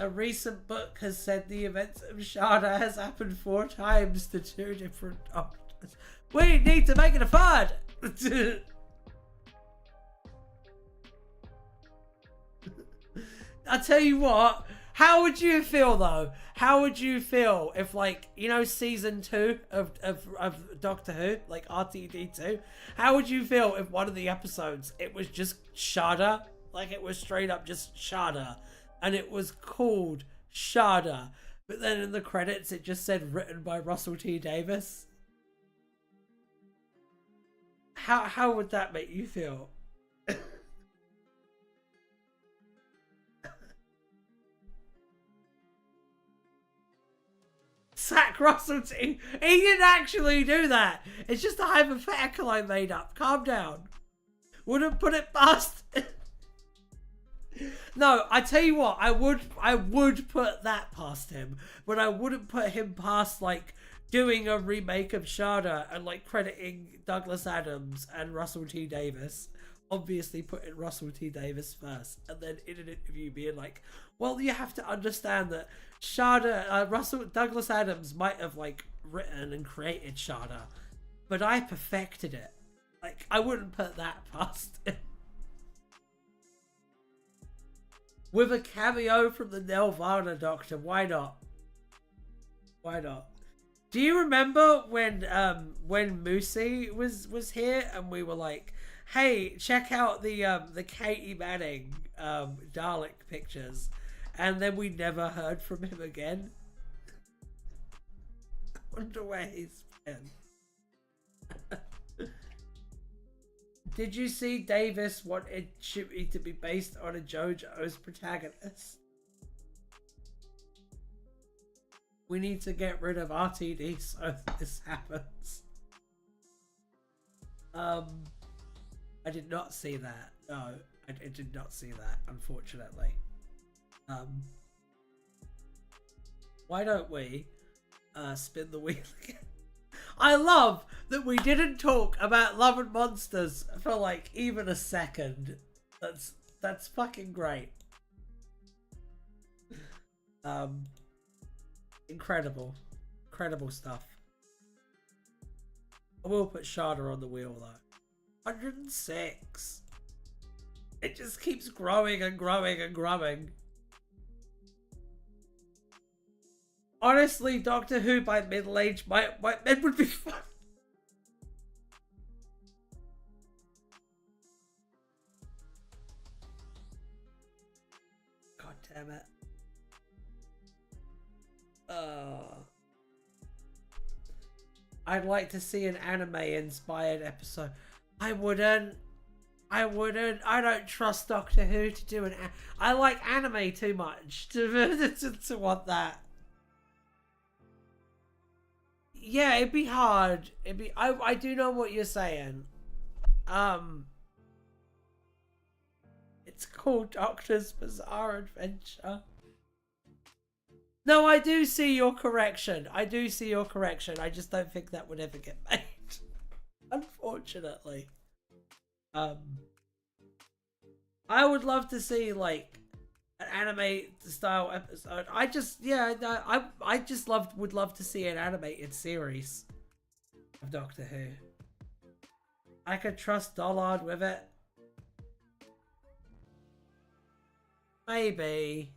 recent book has said the events of Sharda has happened 4 times to 2 different doctors. We need to make it a third. I'll tell you what, how would you feel though? How would you feel if, like, you know, season 2 of Doctor Who, like RTD2, how would you feel if one of the episodes, it was just Sharda, like it was straight up just Sharda, and it was called Sharda, but then in the credits it just said written by Russell T Davies? How would that make you feel? Sack Russell T. He didn't actually do that. It's just a hypothetical I made up. Calm down. Wouldn't put it past... No, I tell you what, I would put that past him, but I wouldn't put him past, like, doing a remake of Sharda and, like, crediting Douglas Adams and Russell T Davies obviously putting Russell T Davies first, and then in an interview being like, well, you have to understand that Douglas Adams might have like written and created Shada, but I perfected it. Like, I wouldn't put that past him. With a cameo from the Nelvana Doctor, why not? Why not? Do you remember when Moosey was here and we were like, hey, check out the Katie Manning Dalek pictures, and then we never heard from him again? I wonder where he's been. Did you see Davis wanted Chippy to be based on a JoJo's protagonist? We need to get rid of RTD so this happens. I did not see that. No, I did not see that, unfortunately. Why don't we spin the wheel again? I love that we didn't talk about Love and Monsters for like even a second. That's fucking great. Incredible stuff. I will put Shada on the wheel though. 106. It just keeps growing and growing and growing. Honestly, Doctor Who by middle age, white men would be fun. God damn it. I'd like to see an anime-inspired episode. I wouldn't. I don't trust Doctor Who to do I like anime too much to want that. Yeah, it'd be hard. I do know what you're saying. It's called Doctor's Bizarre Adventure. No, I do see your correction. I just don't think that would ever get made. Unfortunately. I would love to see like an anime style episode. I just would love to see an animated series of Doctor Who. I could trust Dollard with it. Maybe.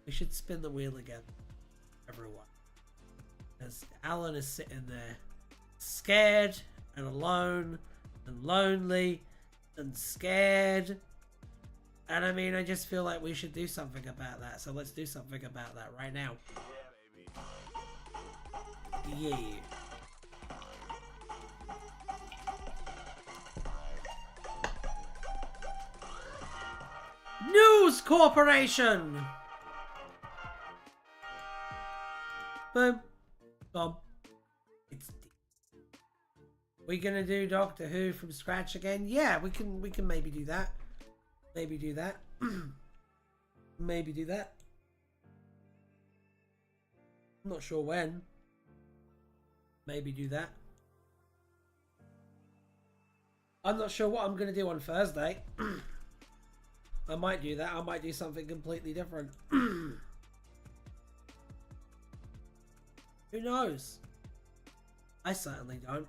We should spin the wheel again, everyone. As Alan is sitting there, scared and alone and lonely and scared. And I mean, I just feel like we should do something about that. So let's do something about that right now. Yeah, baby. Yeah. News Corporation! Boom. Boom. It's we gonna do Doctor Who from scratch again? Yeah, we can maybe do that. Maybe do that. Maybe do that. I'm not sure when. Maybe do that. I'm not sure what I'm gonna do on Thursday. I might do that. I might do something completely different. Who knows? I certainly don't.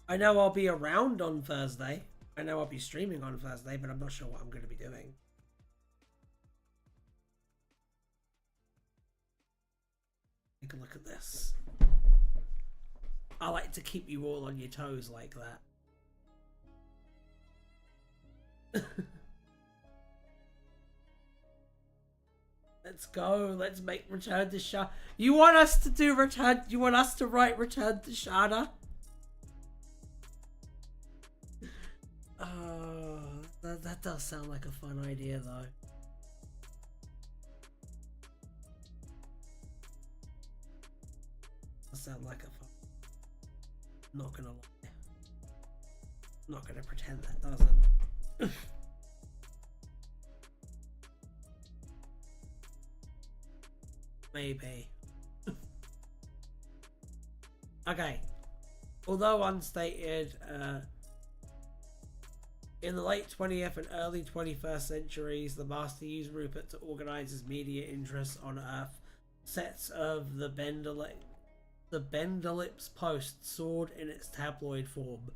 I know I'll be around on Thursday. I know I'll be streaming on Thursday, but I'm not sure what I'm going to be doing. Take a look at this. I like to keep you all on your toes like that. Let's go. Let's make Return to Shada. You want us to do Return? You want us to write Return to Shada? That does sound like a fun idea, though. That sounds like a fun. Not gonna lie. Not gonna pretend that doesn't. Maybe. Okay. Although unstated, in the late 20th and early 21st centuries, the Master used Rupert to organize his media interests on Earth. Sets of the Bendelip's Post soared in its tabloid form.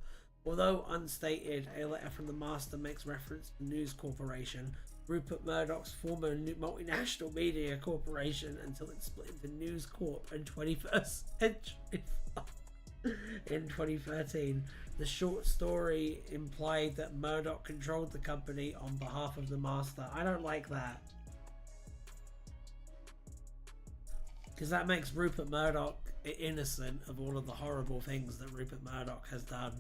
Although unstated, a letter from the Master makes reference to News Corporation, Rupert Murdoch's former multinational media corporation, until it split into News Corp in 21st century. In 2013, the short story implied that Murdoch controlled the company on behalf of the Master. I don't like that, because that makes Rupert Murdoch innocent of all of the horrible things that Rupert Murdoch has done.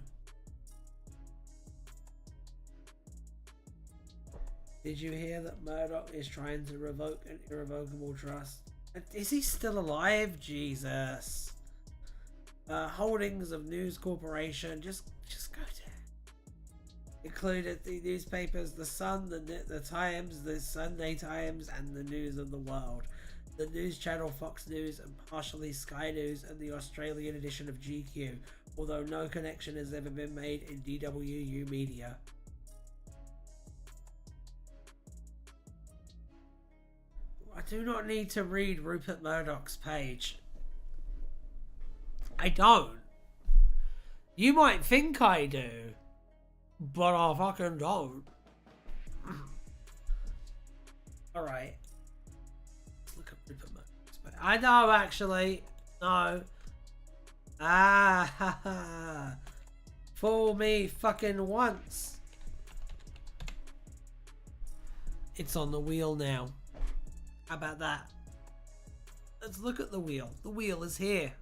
Did you hear that Murdoch is trying to revoke an irrevocable trust? Is he still alive? Jesus. Holdings of News Corporation. Just go there. Included the newspapers The Sun, the Times, the Sunday Times, and the News of the World. The news channel Fox News and partially Sky News and the Australian edition of GQ, although no connection has ever been made in DWU media. I do not need to read Rupert Murdoch's page. I don't. You might think I do, but I fucking don't. Alright. Let's look at Rupert Murdoch's page. I know, actually. No. Ah, fool me fucking once. It's on the wheel now. How about that? Let's look at the wheel. The wheel is here.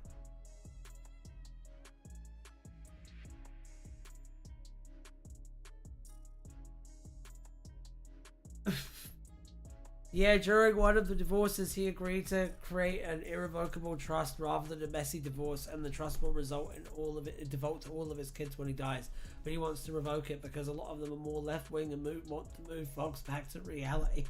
Yeah, during one of the divorces, he agreed to create an irrevocable trust rather than a messy divorce, and the trust will result in devote to all of his kids when he dies. But he wants to revoke it because a lot of them are more left-wing and want to move folks back to reality.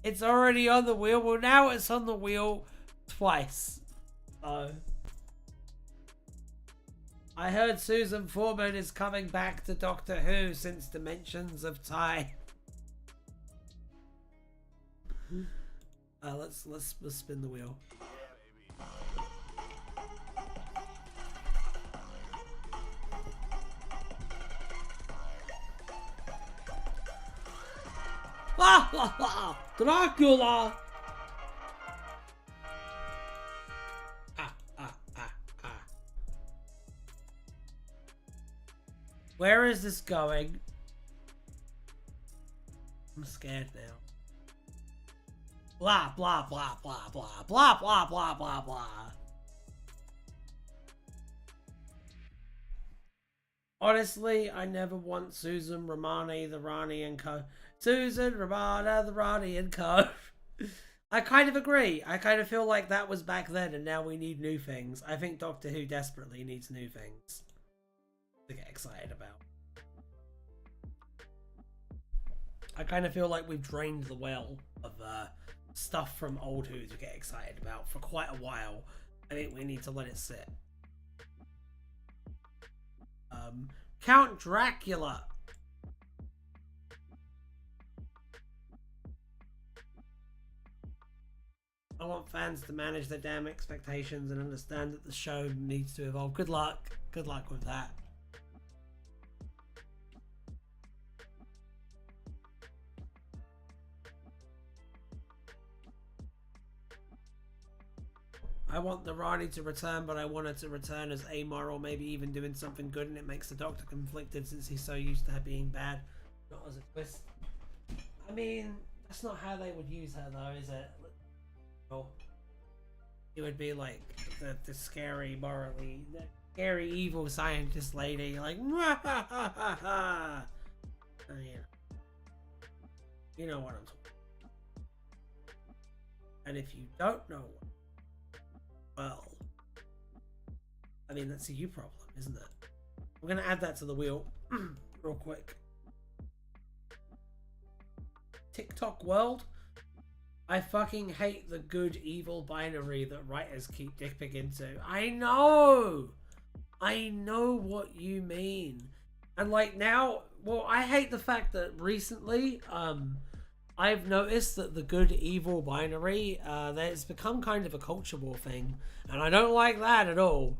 It's already on the wheel. Well, now it's on the wheel twice. Oh. I heard Susan Foreman is coming back to Doctor Who since Dimensions of Time. Let's spin the wheel. Dracula! Where is this going? I'm scared now. Blah, blah, blah, blah, blah, blah, blah, blah, blah, blah. Honestly, I never want Susan, Romani, the Rani and co. Susan, Romana, the Rani and co. I kind of agree. I kind of feel like that was back then and now we need new things. I think Doctor Who desperately needs new things to get excited about. I kind of feel like we've drained the well of stuff from old Who to get excited about for quite a while. I think we need to let it sit. Count Dracula. I want fans to manage their damn expectations and understand that the show needs to evolve. Good luck. Good luck with that. I want the Rani to return, but I want her to return as amoral, maybe even doing something good, and it makes the Doctor conflicted since he's so used to her being bad. Not as a twist. I mean, that's not how they would use her though, is it? It would be like the scary, morally, the scary evil scientist lady, like, yeah. You know what I'm talking about. And if you don't know, well, I mean, that's a you problem, isn't it? I'm gonna add that to the wheel real quick. TikTok world. I fucking hate the good-evil binary that writers keep dipping into. I know what you mean. And like now, well, I hate the fact that recently, I've noticed that the good-evil binary, it's become kind of a culture war thing. And I don't like that at all.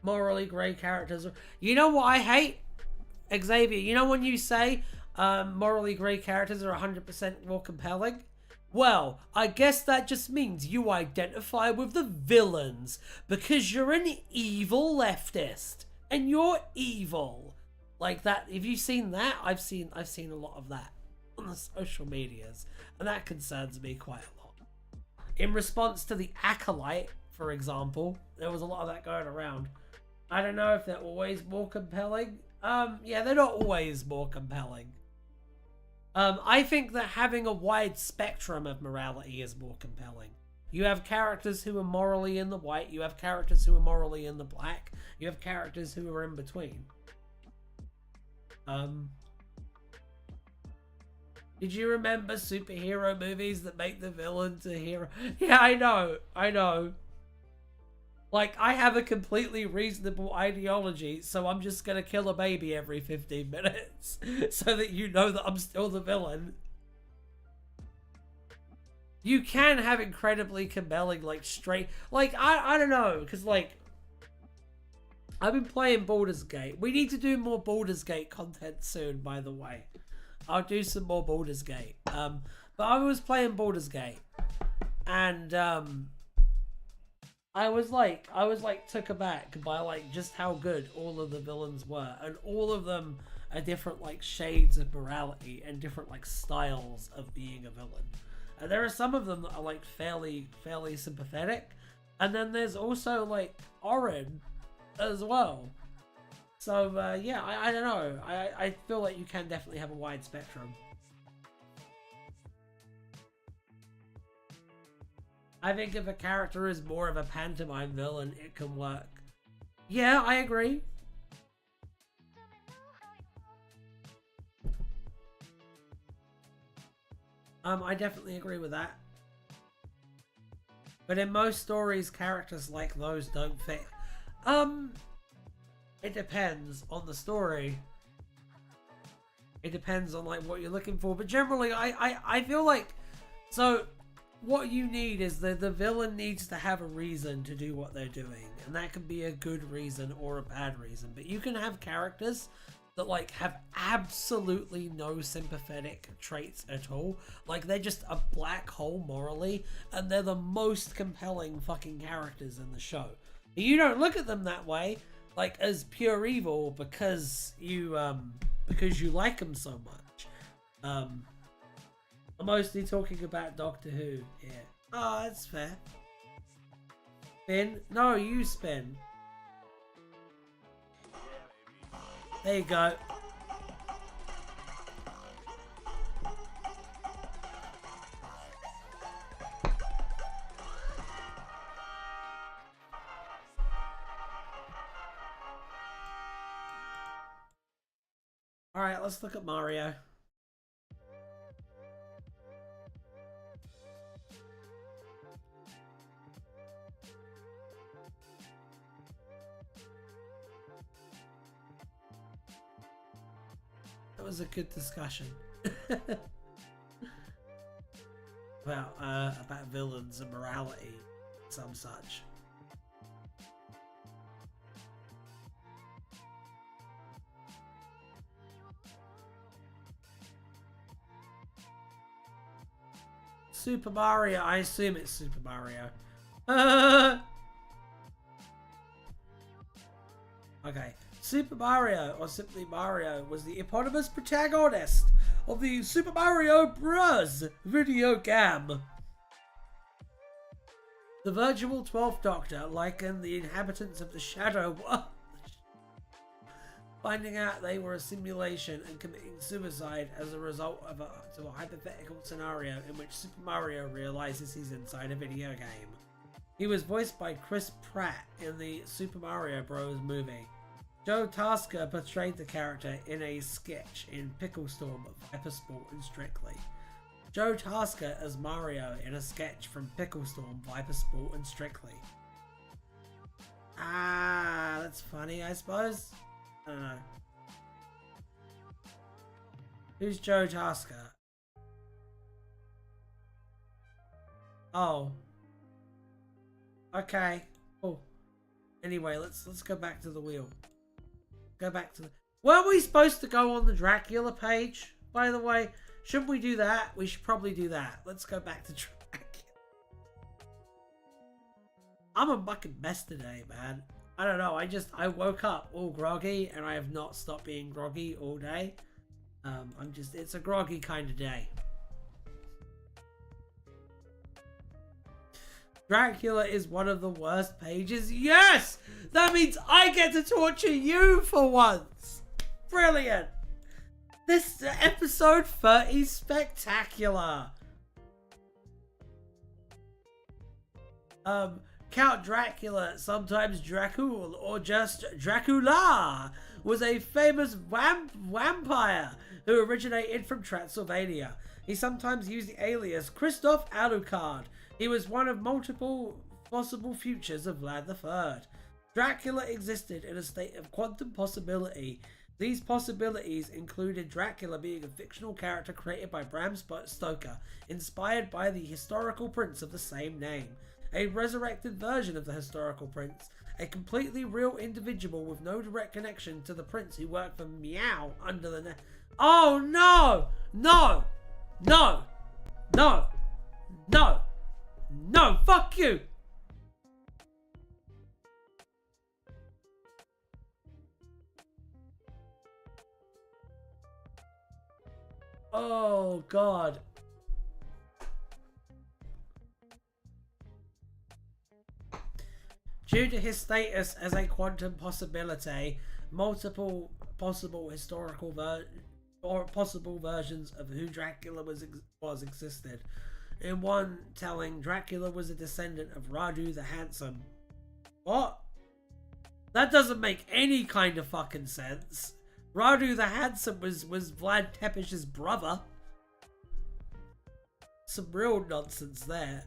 Morally grey characters. You know what I hate, Xavier? You know when you say morally grey characters are 100% more compelling? Well, I guess that just means you identify with the villains because you're an evil leftist and you're evil. Like that. Have you seen that? I've seen a lot of that on the social medias, and that concerns me quite a lot. In response to the Acolyte, for example, there was a lot of that going around. I don't know if they're always more compelling. Yeah, they're not always more compelling. I think that having a wide spectrum of morality is more compelling. You have characters who are morally in the white, you have characters who are morally in the black, you have characters who are in between. Did you remember superhero movies that make the villain a hero? Yeah, I know. Like, I have a completely reasonable ideology, so I'm just gonna kill a baby every 15 minutes so that you know that I'm still the villain. You can have incredibly compelling, like, straight... Like, I don't know, because, like... I've been playing Baldur's Gate. We need to do more Baldur's Gate content soon, by the way. I'll do some more Baldur's Gate. But I was playing Baldur's Gate. And, I was like took aback by like just how good all of the villains were, and all of them are different like shades of morality and different like styles of being a villain. And there are some of them that are like fairly sympathetic, and then there's also like Orin as well. So yeah, I don't know. I feel like you can definitely have a wide spectrum. I think if a character is more of a pantomime villain, it can work. Yeah, I agree. I definitely agree with that. But in most stories, characters like those don't fit. It depends on the story. It depends on like what you're looking for. But generally, I feel like... So... What you need is the villain needs to have a reason to do what they're doing, and that can be a good reason or a bad reason. But you can have characters that like have absolutely no sympathetic traits at all. Like they're just a black hole morally, and they're the most compelling fucking characters in the show. You don't look at them that way, like as pure evil, because you like them so much. I'm mostly talking about Doctor Who here. Oh, that's fair. Spin? No, you spin. There you go. Alright, let's look at Mario. That was a good discussion. about villains and morality, some such. Super Mario, I assume it's Super Mario. Okay. Super Mario, or simply Mario, was the eponymous protagonist of the Super Mario Bros. Video game. The virtual 12th Doctor likened the inhabitants of the Shadow World, finding out they were a simulation and committing suicide as a result of a hypothetical scenario in which Super Mario realizes he's inside a video game. He was voiced by Chris Pratt in the Super Mario Bros. Movie. Joe Tasker portrayed the character in a sketch in Pickle Storm, Viper Sport, and Strictly. Joe Tasker as Mario in a sketch from Pickle Storm, Viper Sport and Strictly. Ah, that's funny, I suppose. I don't know. Who's Joe Tasker? Oh. Okay. Cool. Anyway, let's go back to the wheel. Go back to the... Weren't we supposed to go on the Dracula page, by the way? Shouldn't we do that? We should probably do that. Let's go back to Dracula. I'm a fucking mess today, man. I don't know. I woke up all groggy and I have not stopped being groggy all day. It's a groggy kind of day. Dracula is one of the worst pages. Yes! That means I get to torture you for once. Brilliant. This episode 30 is spectacular. Count Dracula, sometimes Dracul or just Dracula, was a famous vampire who originated from Transylvania. He sometimes used the alias Christoph Alucard. He was one of multiple possible futures of Vlad III. Dracula existed in a state of quantum possibility. These possibilities included Dracula being a fictional character created by Bram Stoker, inspired by the historical prince of the same name. A resurrected version of the historical prince, a completely real individual with no direct connection to the prince who worked for Meow under the Oh no! No! No! No! No! No! Fuck you! Oh god. Due to his status as a quantum possibility, multiple possible historical possible versions of who Dracula was existed. In one telling, Dracula was a descendant of Radu the Handsome. What? That doesn't make any kind of fucking sense. Radu the Handsome was Vlad Tepesh's brother. Some real nonsense there.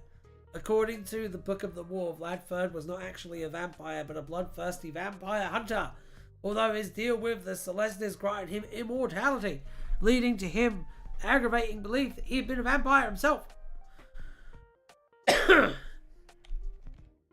According to the Book of the War, Vlad III was not actually a vampire, but a bloodthirsty vampire hunter. Although his deal with the Celestis granted him immortality, leading to him aggravating belief that he had been a vampire himself.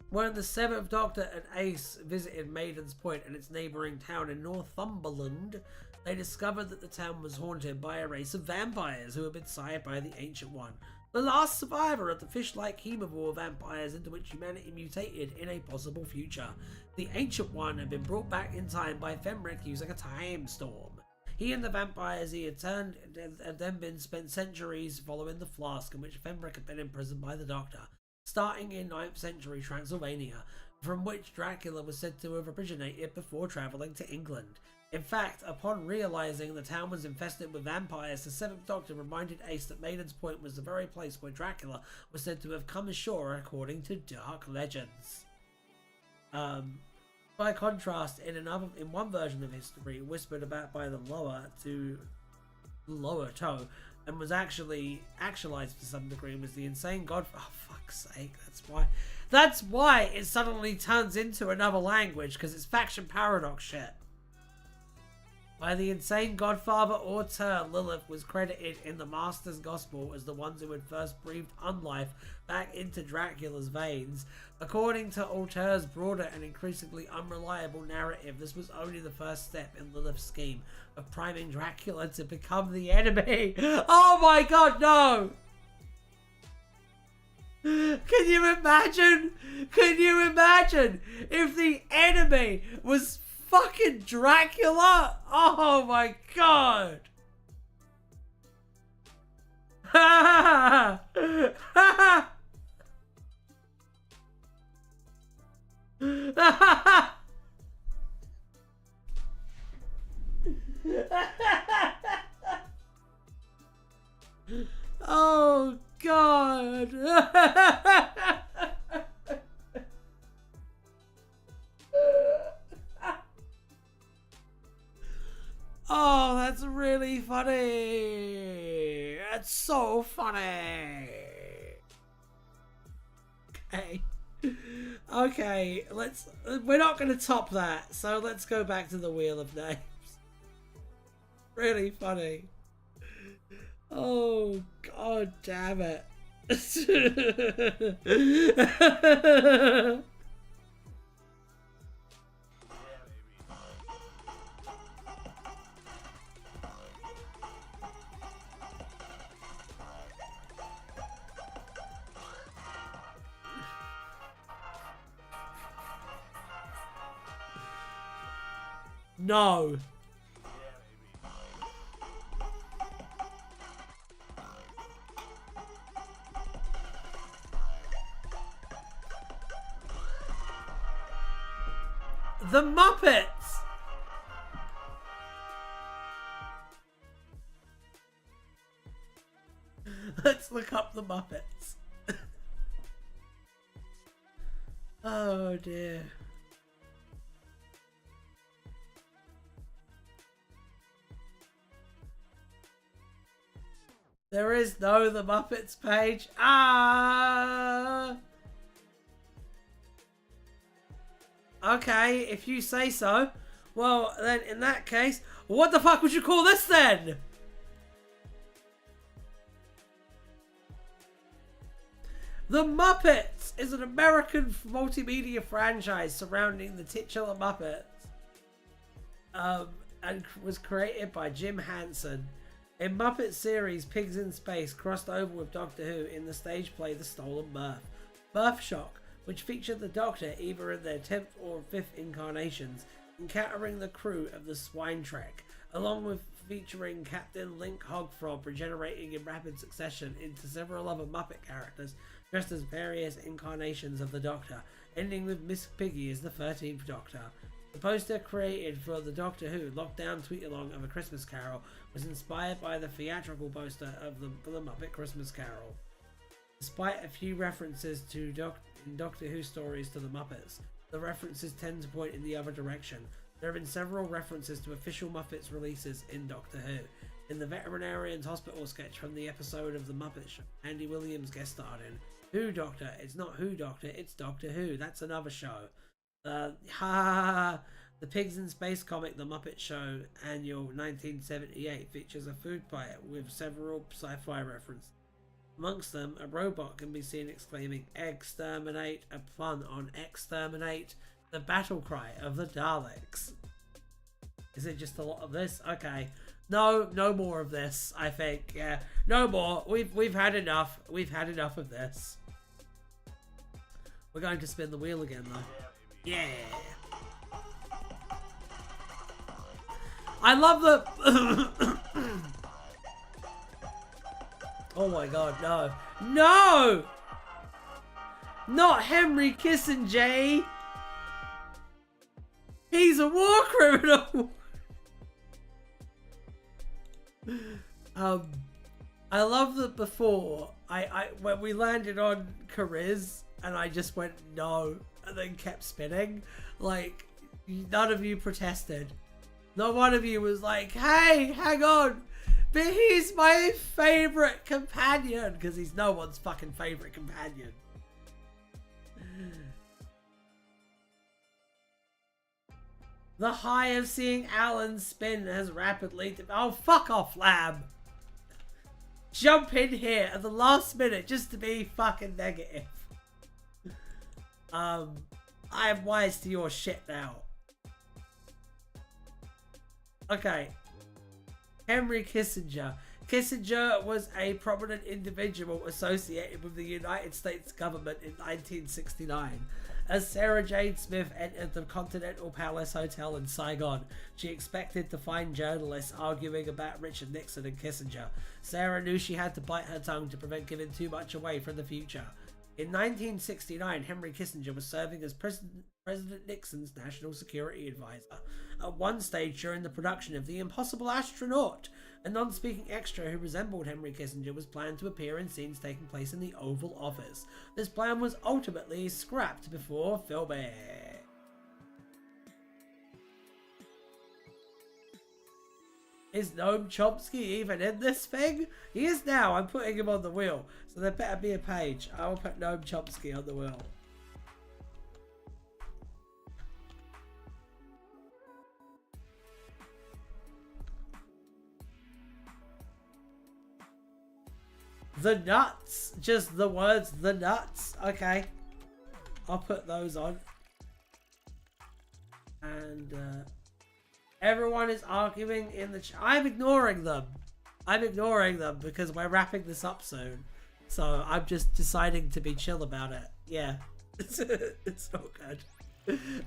When the 7th Doctor and Ace visited Maiden's Point and its neighbouring town in Northumberland, they discovered that the town was haunted by a race of vampires who had been sired by the Ancient One, the last survivor of the fish-like herbivore vampires into which humanity mutated in a possible future. The Ancient One had been brought back in time by Fenric using a time storm. He and the vampires he had turned had then been spent centuries following the flask in which Fenric had been imprisoned by the Doctor, starting in 9th century Transylvania, from which Dracula was said to have originated before travelling to England. In fact, upon realising the town was infested with vampires, the 7th Doctor reminded Ace that Maiden's Point was the very place where Dracula was said to have come ashore according to dark legends. By contrast, in one version of history, whispered about by the lower toe, and was actually actualized to some degree, was the insane god. Oh fuck's sake! That's why it suddenly turns into another language, because it's faction paradox shit. By the insane godfather Auteur, Lilith was credited in the Master's Gospel as the ones who had first breathed unlife back into Dracula's veins. According to Auteur's broader and increasingly unreliable narrative, this was only the first step in Lilith's scheme of priming Dracula to become the enemy. Oh my god, no! Can you imagine? Can you imagine if the enemy was fucking Dracula? Oh my god! Oh god! Oh, that's really funny. that's so funny. Okay. Okay, we're not going to top that, so let's go back to the Wheel of Names. Really funny. Oh, god damn it. No. The Muppets! Let's look up the Muppets. Oh dear. There is no The Muppets page. Ah! Okay, if you say so. Well, then in that case, what the fuck would you call this then? The Muppets is an American multimedia franchise surrounding the titular Muppets. And was created by Jim Henson. A Muppet series, Pigs in Space, crossed over with Doctor Who in the stage play The Stolen Mirth. Mirth Shock, which featured the Doctor either in their 10th or 5th incarnations, encountering the crew of the Swine Trek, along with featuring Captain Link Hogfrog regenerating in rapid succession into several other Muppet characters, dressed as various incarnations of the Doctor, ending with Miss Piggy as the 13th Doctor. The poster created for the Doctor Who Lockdown Tweet-Along of A Christmas Carol was inspired by the theatrical poster of the Muppet Christmas Carol. Despite a few references to Doctor Who stories to the Muppets, the references tend to point in the other direction. There have been several references to official Muppets releases in Doctor Who. In the Veterinarian's Hospital sketch from the episode of The Muppet Show, Andy Williams guest starred in. Who Doctor? It's not Who Doctor, it's Doctor Who. That's another show. The Pigs in Space comic The Muppet Show Annual 1978 features a food fight with several sci-fi references. Amongst them, a robot can be seen exclaiming "Exterminate," a pun on "Exterminate," the battle cry of the Daleks. Is it just a lot of this? Okay. No more of this, I think. Yeah. No more. We've had enough. We've had enough of this. We're going to spin the wheel again though. Yeah. I love the oh my god, no. No! Not Henry Kissinger! He's a war criminal! I love that before, when we landed on Kariz, and I just went no, and then kept spinning, like, none of you protested. Not one of you was like, hey, hang on, but he's my favourite companion, because he's no one's fucking favourite companion. The high of seeing Alan spin has rapidly... Oh, fuck off, Lab! Jump in here at the last minute just to be fucking negative. I am wise to your shit now. Okay. Henry Kissinger. Kissinger was a prominent individual associated with the United States government in 1969. As Sarah Jane Smith entered the Continental Palace Hotel in Saigon, she expected to find journalists arguing about Richard Nixon and Kissinger. Sarah knew she had to bite her tongue to prevent giving too much away from the future. In 1969, Henry Kissinger was serving as President Nixon's national security advisor. At one stage during the production of The Impossible Astronaut, a non-speaking extra who resembled Henry Kissinger was planned to appear in scenes taking place in the Oval Office. This plan was ultimately scrapped before filming. Is Noam Chomsky even in this thing? He is now. I'm putting him on the wheel. So there better be a page. I will put Noam Chomsky on the wheel. The nuts. Just the words the nuts. Okay. I'll put those on. And everyone is arguing in the chat. I'm ignoring them. I'm ignoring them because we're wrapping this up soon. So I'm just deciding to be chill about it. Yeah. It's not good.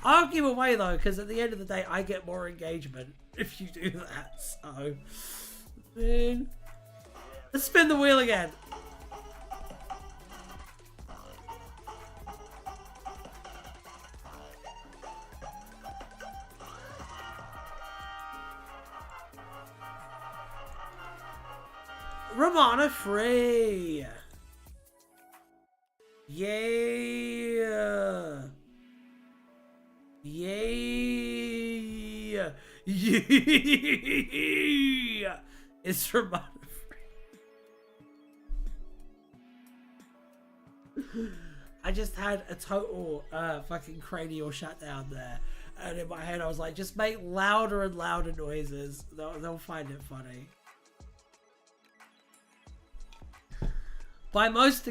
Argue away though, because at the end of the day I get more engagement if you do that. So man. Let's spin the wheel again. Romana free. Yeah. Yeah. Yeah. It's Romana free. I just had a total fucking cranial shutdown there. And in my head I was like, just make louder and louder noises. They'll find it funny. By most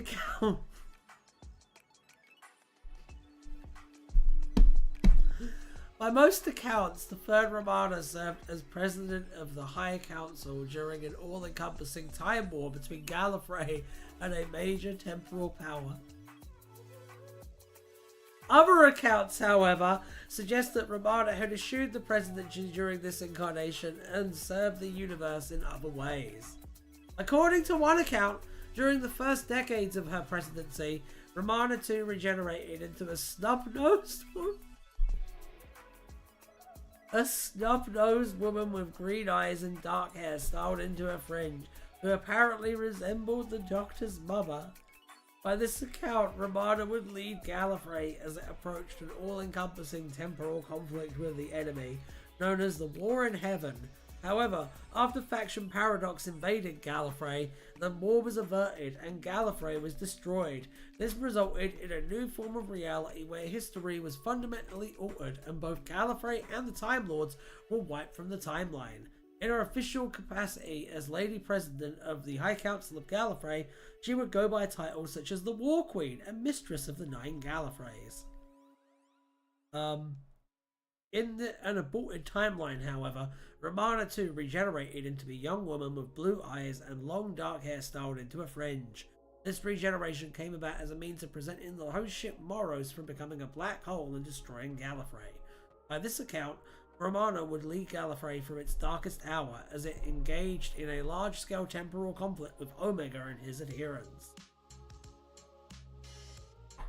accounts, the third Romana served as president of the High Council during an all-encompassing time war between Gallifrey and a major temporal power. Other accounts, however, suggest that Romana had eschewed the presidency during this incarnation and served the universe in other ways. According to one account, during the first decades of her presidency, Romana II regenerated into a snub-nosed woman with green eyes and dark hair styled into a fringe, who apparently resembled the Doctor's mother. By this account, Romana would lead Gallifrey as it approached an all-encompassing temporal conflict with the enemy, known as the War in Heaven. However, after Faction Paradox invaded Gallifrey, the war was averted and Gallifrey was destroyed. This resulted in a new form of reality where history was fundamentally altered and both Gallifrey and the Time Lords were wiped from the timeline. In her official capacity as Lady President of the High Council of Gallifrey, she would go by titles such as the War Queen and Mistress of the Nine Gallifreys. In an aborted timeline, however, Romana II regenerated into a young woman with blue eyes and long dark hair styled into a fringe. This regeneration came about as a means of preventing the host ship Moros from becoming a black hole and destroying Gallifrey. By this account, Romana would lead Gallifrey through its darkest hour as it engaged in a large-scale temporal conflict with Omega and his adherents.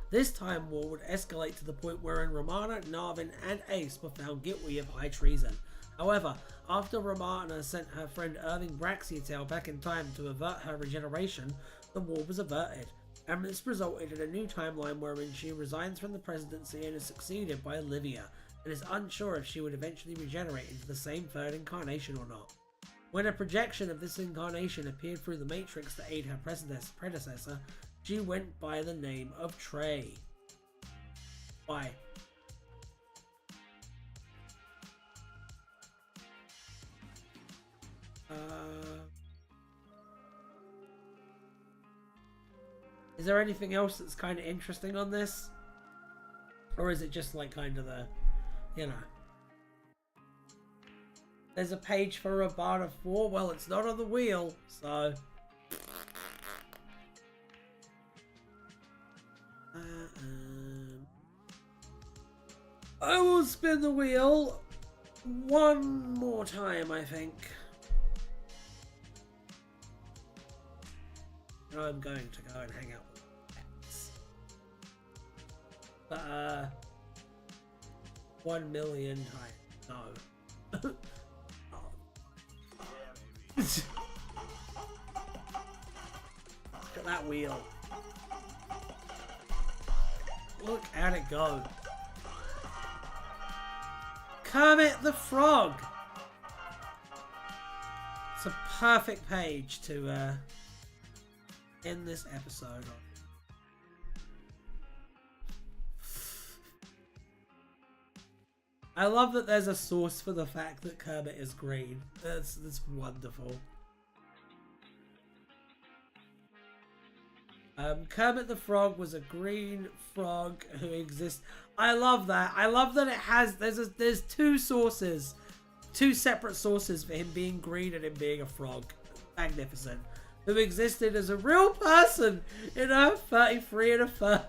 This time war would escalate to the point wherein Romana, Narvin and Ace were found guilty of high treason. However, after Romana sent her friend Irving Braxiatel back in time to avert her regeneration, the war was averted, and this resulted in a new timeline wherein she resigns from the presidency and is succeeded by Olivia, and is unsure if she would eventually regenerate into the same third incarnation or not. When a projection of this incarnation appeared through the Matrix to aid her predecessor, she went by the name of Trey. Why? Is there anything else that's kind of interesting on this? Or is it just like kind of the, you know. There's a page for Romana 4. Well, it's not on the wheel, so. I will spin the wheel one more time, I think. And I'm going to go and hang out with pets. But, 1 million times. No. Oh. Look at that wheel. Look at it go. Kermit the Frog. It's a perfect page to end this episode on. I love that there's a source for the fact that Kermit is green. That's wonderful. Kermit the Frog was a green frog who exists. I love that. I love that it has. There's two sources, two separate sources for him being green and him being a frog. Magnificent. Who existed as a real person in Earth 33 and a third.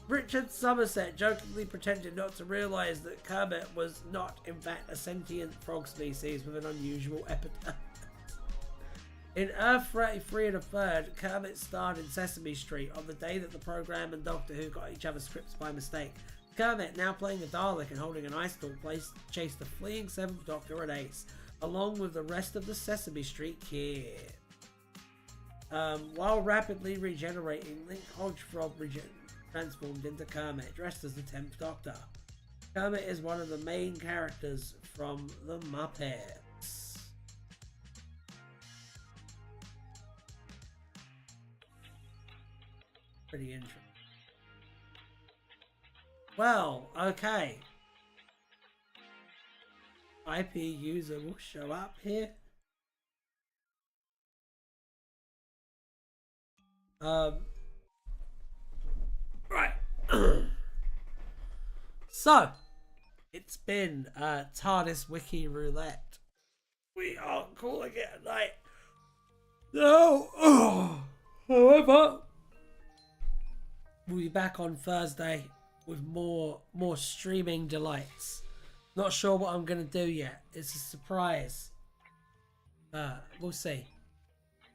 Richard Somerset jokingly pretended not to realise that Kermit was not, in fact, a sentient frog species with an unusual epithet. In Earth 33 and a third, Kermit starred in Sesame Street on the day that the programme and Doctor Who got each other's scripts by mistake. Kermit, now playing a Dalek and holding an ice pick, chased the fleeing 7th Doctor and Ace, along with the rest of the Sesame Street kid. While rapidly regenerating, Link Hodgefrog transformed into Kermit, dressed as the 10th Doctor. Kermit is one of the main characters from the Muppets. Pretty interesting. Well, okay. IP user will show up here. Right. So, it's been Tardis Wiki Roulette. We are calling it a night. No. However, we'll be back on Thursday with more streaming delights. Not sure what I'm gonna do yet. It's a surprise. We'll see.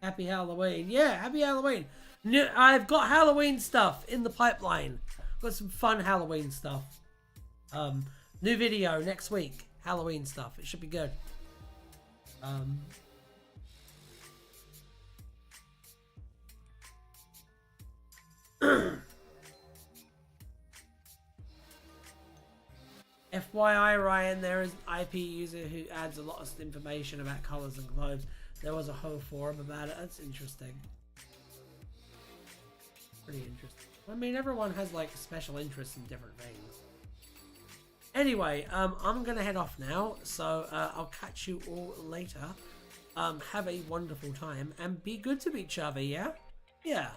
Happy Halloween. Yeah, happy Halloween. I've got Halloween stuff in the pipeline. Got some fun Halloween stuff. New video next week. Halloween stuff. It should be good. FYI, Ryan, there is an IP user who adds a lot of information about colours and globes. There was a whole forum about it. That's interesting. Pretty interesting. I mean, everyone has like special interests in different things. Anyway, I'm gonna head off now, so I'll catch you all later. Have a wonderful time and be good to each other, yeah? Yeah.